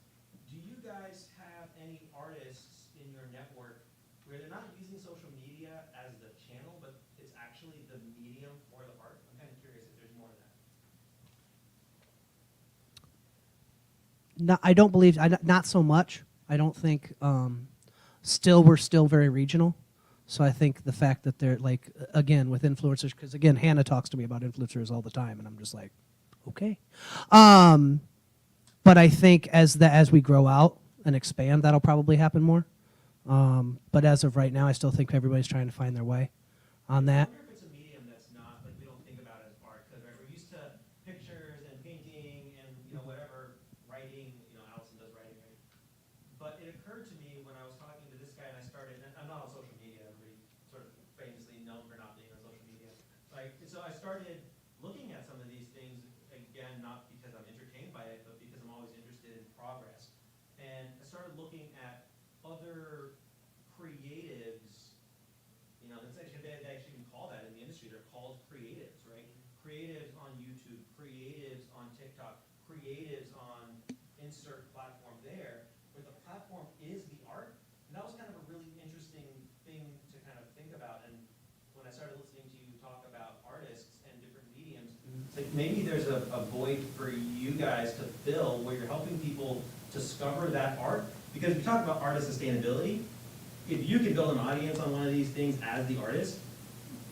Do you guys have any artists in your network where they're not using social media as the channel, but it's actually the medium for the art? I'm kind of curious if there's more to that. No, I don't believe, not so much. I don't think, we're still very regional. So I think the fact that they're like, again, with influencers, because again, Hannah talks to me about influencers all the time, and I'm just like, okay. But I think as we grow out and expand, that'll probably happen more. But as of right now, I still think everybody's trying to find their way on that. I wonder if it's a medium that's not, like, we don't think about it as art, because we're used to pictures and painting and, whatever, writing, Allison does writing, right? But it occurred to me when I was talking to this guy and I started, and I'm not on social media, everybody sort of famously known for not being on social media. So I started looking at some of these things, again, not because I'm entertained by it, but because I'm always interested in progress. And I started looking at other creatives, they actually can call that in the industry. They're called creatives, right? Creatives on YouTube, creatives on TikTok, creatives on insert platform there, where the platform is the art. And that was kind of a really interesting thing to kind of think about. And when I started listening to you talk about artists and different mediums, it's like maybe there's a void for you guys to fill where you're helping people discover that art. Because we talk about artist sustainability. If you can build an audience on one of these things as the artist,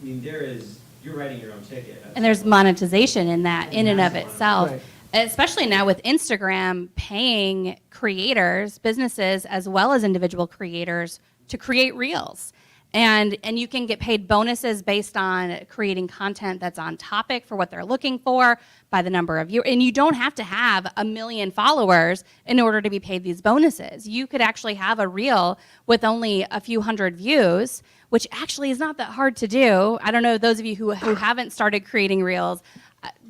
I mean, you're writing your own ticket. And there's monetization in that, in and of itself. Right. Especially now with Instagram paying creators, businesses, as well as individual creators to create reels. And you can get paid bonuses based on creating content that's on topic for what they're looking for by the number of viewers. And you don't have to have 1 million followers in order to be paid these bonuses. You could actually have a reel with only a few hundred views, which actually is not that hard to do. I don't know, those of you who haven't started creating reels,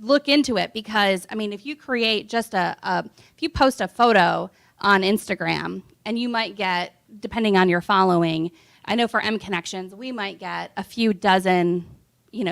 look into it, because if you create just if you post a photo on Instagram, and you might get, depending on your following, I know for M Connections, we might get a few dozen,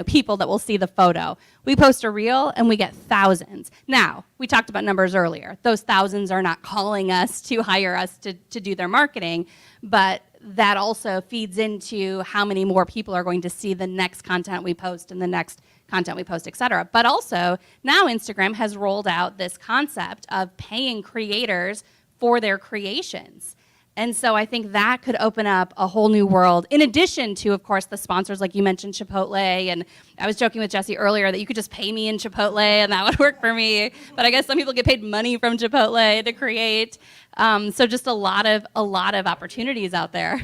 people that will see the photo. We post a reel and we get thousands. Now, we talked about numbers earlier. Those thousands are not calling us to hire us to do their marketing, but that also feeds into how many more people are going to see the next content we post and the next content we post, et cetera. But also, now Instagram has rolled out this concept of paying creators for their creations. And so I think that could open up a whole new world, in addition to, of course, the sponsors, like you mentioned, Chipotle. And I was joking with Jesse earlier that you could just pay me in Chipotle and that would work for me. But I guess some people get paid money from Chipotle to create. So just a lot of opportunities out there.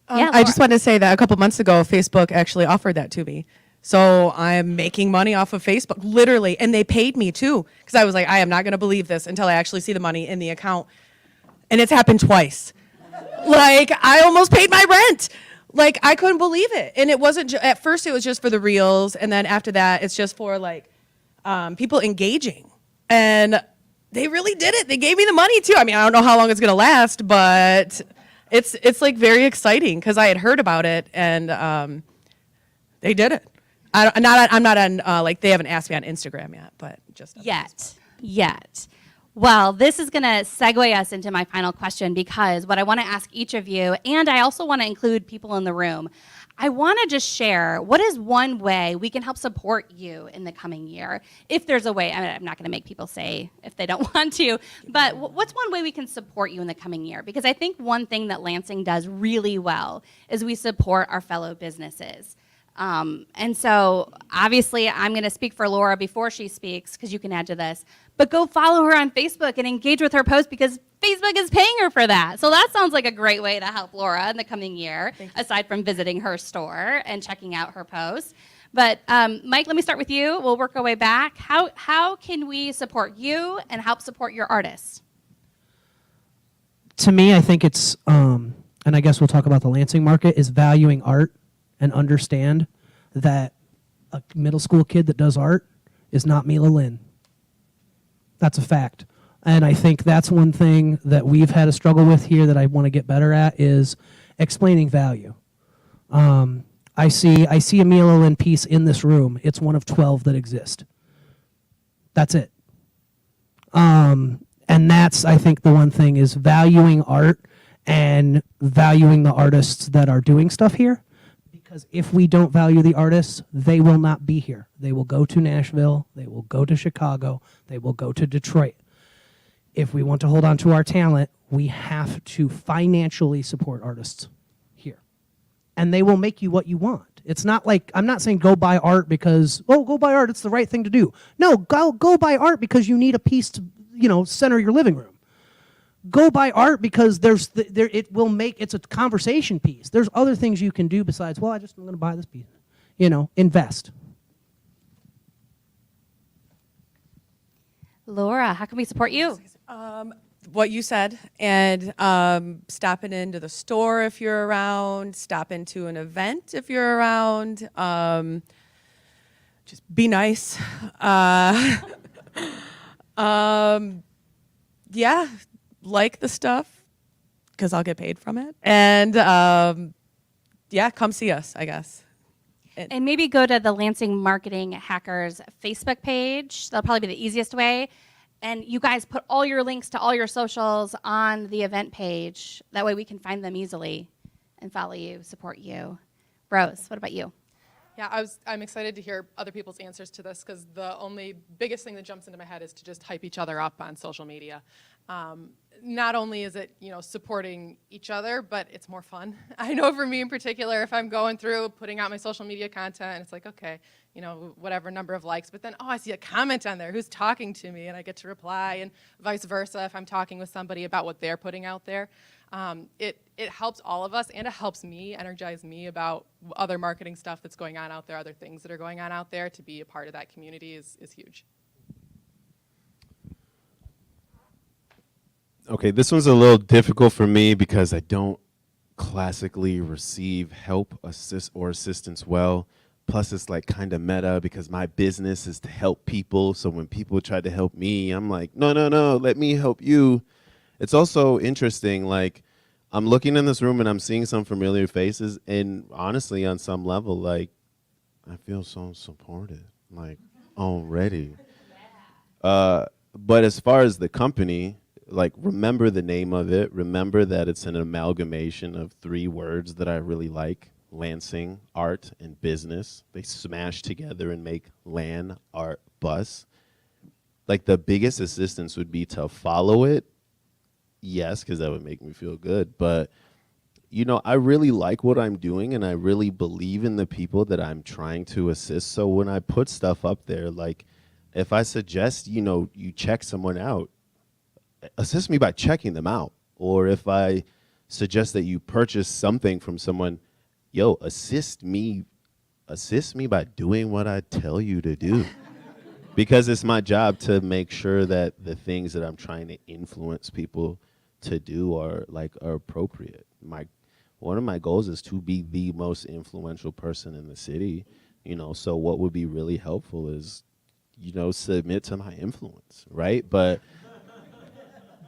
Yeah, I just Laura. wanted to say that a couple months ago, Facebook actually offered that to me. So I'm making money off of Facebook, literally, and they paid me too, because I was like, I am not going to believe this until I actually see the money in the account, and it's happened twice. Like, I almost paid my rent. Like, I couldn't believe it, and it wasn't. At first, it was just for the reels, and then after that, it's just for like people engaging, and they really did it. They gave me the money too. I mean, I don't know how long it's going to last, but it's like very exciting because I had heard about it, and they did it. I'm not on like they haven't asked me on Instagram yet, but just on Facebook. Yet. Well, this is going to segue us into my final question because what I want to ask each of you, and I also want to include people in the room, I want to just share what is one way we can help support you in the coming year. If there's a way, I mean, I'm not going to make people say if they don't want to, but what's one way we can support you in the coming year? Because I think one thing that Lansing does really well is we support our fellow businesses. And so obviously I'm going to speak for Laura before she speaks because you can add to this, but go follow her on Facebook and engage with her post because Facebook is paying her for that. So that sounds like a great way to help Laura in the coming year, aside from visiting her store and checking out her posts. But Mike, let me start with you. We'll work our way back. How can we support you and help support your artists? To me, I think it's, and I guess we'll talk about the Lansing market, is valuing art and understand that a middle school kid that does art is not Mila Lynn. That's a fact. And I think that's one thing that we've had a struggle with here that I want to get better at is explaining value. I see a Mila Lynn piece in this room. It's one of 12 that exist. That's it. And that's, I think, the one thing is valuing art and valuing the artists that are doing stuff here. Because if we don't value the artists, they will not be here. They will go to Nashville, they will go to Chicago, they will go to Detroit. If we want to hold on to our talent, we have to financially support artists here. And they will make you what you want. It's not like, I'm not saying go buy art because, oh, go buy art, it's the right thing to do. No, go buy art because you need a piece to, center your living room. Go buy art because it will make, it's a conversation piece. There's other things you can do besides, well, I'm going to buy this piece. Invest. Laura, how can we support you? What you said, and stopping into the store if you're around, stop into an event if you're around, just be nice. Yeah, like the stuff because I'll get paid from it, and yeah, come see us, I guess. And maybe go to the Lansing Marketing Hackers Facebook page. That'll probably be the easiest way. And you guys put all your links to all your socials on the event page. That way we can find them easily and follow you, support you. Rose, what about you? Yeah, I'm excited to hear other people's answers to this because the only biggest thing that jumps into my head is to just hype each other up on social media. Not only is it, supporting each other, but it's more fun. I know for me in particular, if I'm going through putting out my social media content and it's like, okay, whatever number of likes, but then, oh, I see a comment on there who's talking to me and I get to reply, and vice versa if I'm talking with somebody about what they're putting out there. It helps all of us, and it helps me, energize me about other marketing stuff that's going on out there, other things that are going on out there. To be a part of that community is huge. Okay, this one's a little difficult for me because I don't classically receive help, assistance well. Plus, it's like kind of meta because my business is to help people. So when people try to help me, I'm like, no, let me help you. It's also interesting, like, I'm looking in this room and I'm seeing some familiar faces, and honestly, on some level, like, I feel so supported, like, already. But as far as the company, like, remember the name of it. Remember that it's an amalgamation of 3 words that I really like: Lansing, art, and business. They smash together and make Lanartbus. Like, the biggest assistance would be to follow it. Yes, because that would make me feel good. But, I really like what I'm doing, and I really believe in the people that I'm trying to assist. So when I put stuff up there, like, if I suggest, you check someone out, assist me by checking them out. Or if I suggest that you purchase something from someone, yo, assist me by doing what I tell you to do. Because it's my job to make sure that the things that I'm trying to influence people to do are appropriate. One of my goals is to be the most influential person in the city, so what would be really helpful is, submit to my influence, right? But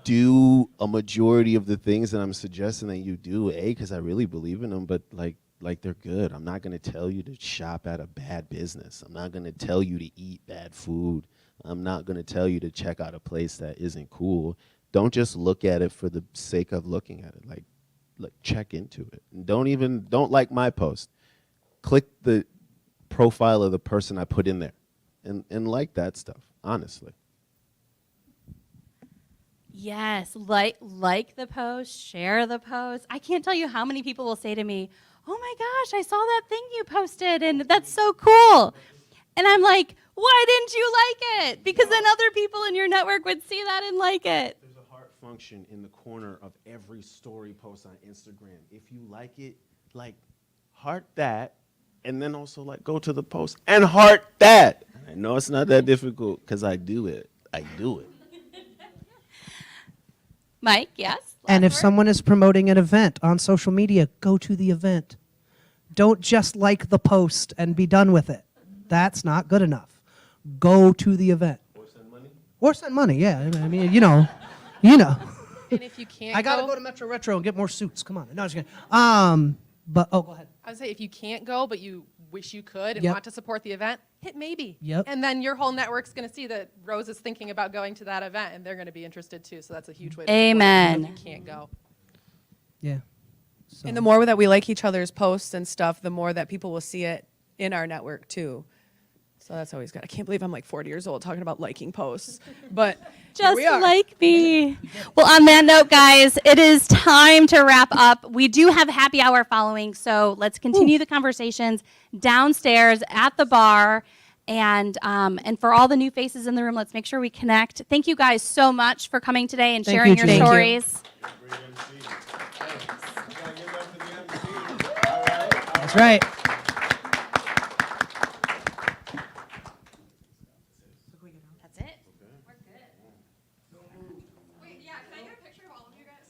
do a majority of the things that I'm suggesting that you do, because I really believe in them, but like they're good. I'm not going to tell you to shop at a bad business. I'm not going to tell you to eat bad food. I'm not going to tell you to check out a place that isn't cool. Don't just look at it for the sake of looking at it. Like check into it. And don't like my post. Click the profile of the person I put in there and like that stuff, honestly. Yes, like the post, share the post. I can't tell you how many people will say to me, "Oh my gosh, I saw that thing you posted and that's so cool." And I'm like, "Why didn't you like it?" Because then other people in your network would see that and like it. There's a heart function in the corner of every story post on Instagram. If you like it, heart that, and then also go to the post and heart that. I know it's not that difficult because I do it. Mike, yes? And if Last word? someone is promoting an event on social media, go to the event. Don't just like the post and be done with it. That's not good enough. Go to the event. Or send money, yeah. I mean, you know. And if you can't I gotta go go to Metro Retro and get more suits. Come on. No, I'm just kidding. Go ahead. I would say if you can't go, but you wish you could and Yep. want to support the event, hit maybe. Yep. And then your whole network's going to see that Rose is thinking about going to that event, and they're going to be interested too. So that's a huge way to support it, Amen. if you can't go. Yeah. So. And the more that we like each other's posts and stuff, the more that people will see it in our network too. So that's always good. I can't believe I'm 40 years old talking about liking posts, but here Just we are. like me. Well, on that note, guys, it is time to wrap up. We do have happy hour following, so let's continue the conversations downstairs at the bar. And for all the new faces in the room, let's make sure we connect. Thank you guys so much for coming today and Thank sharing you, your Jean. stories. That's right. That's it. We're good. Wait, yeah, can I get a picture of all of you guys?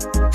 Thank you.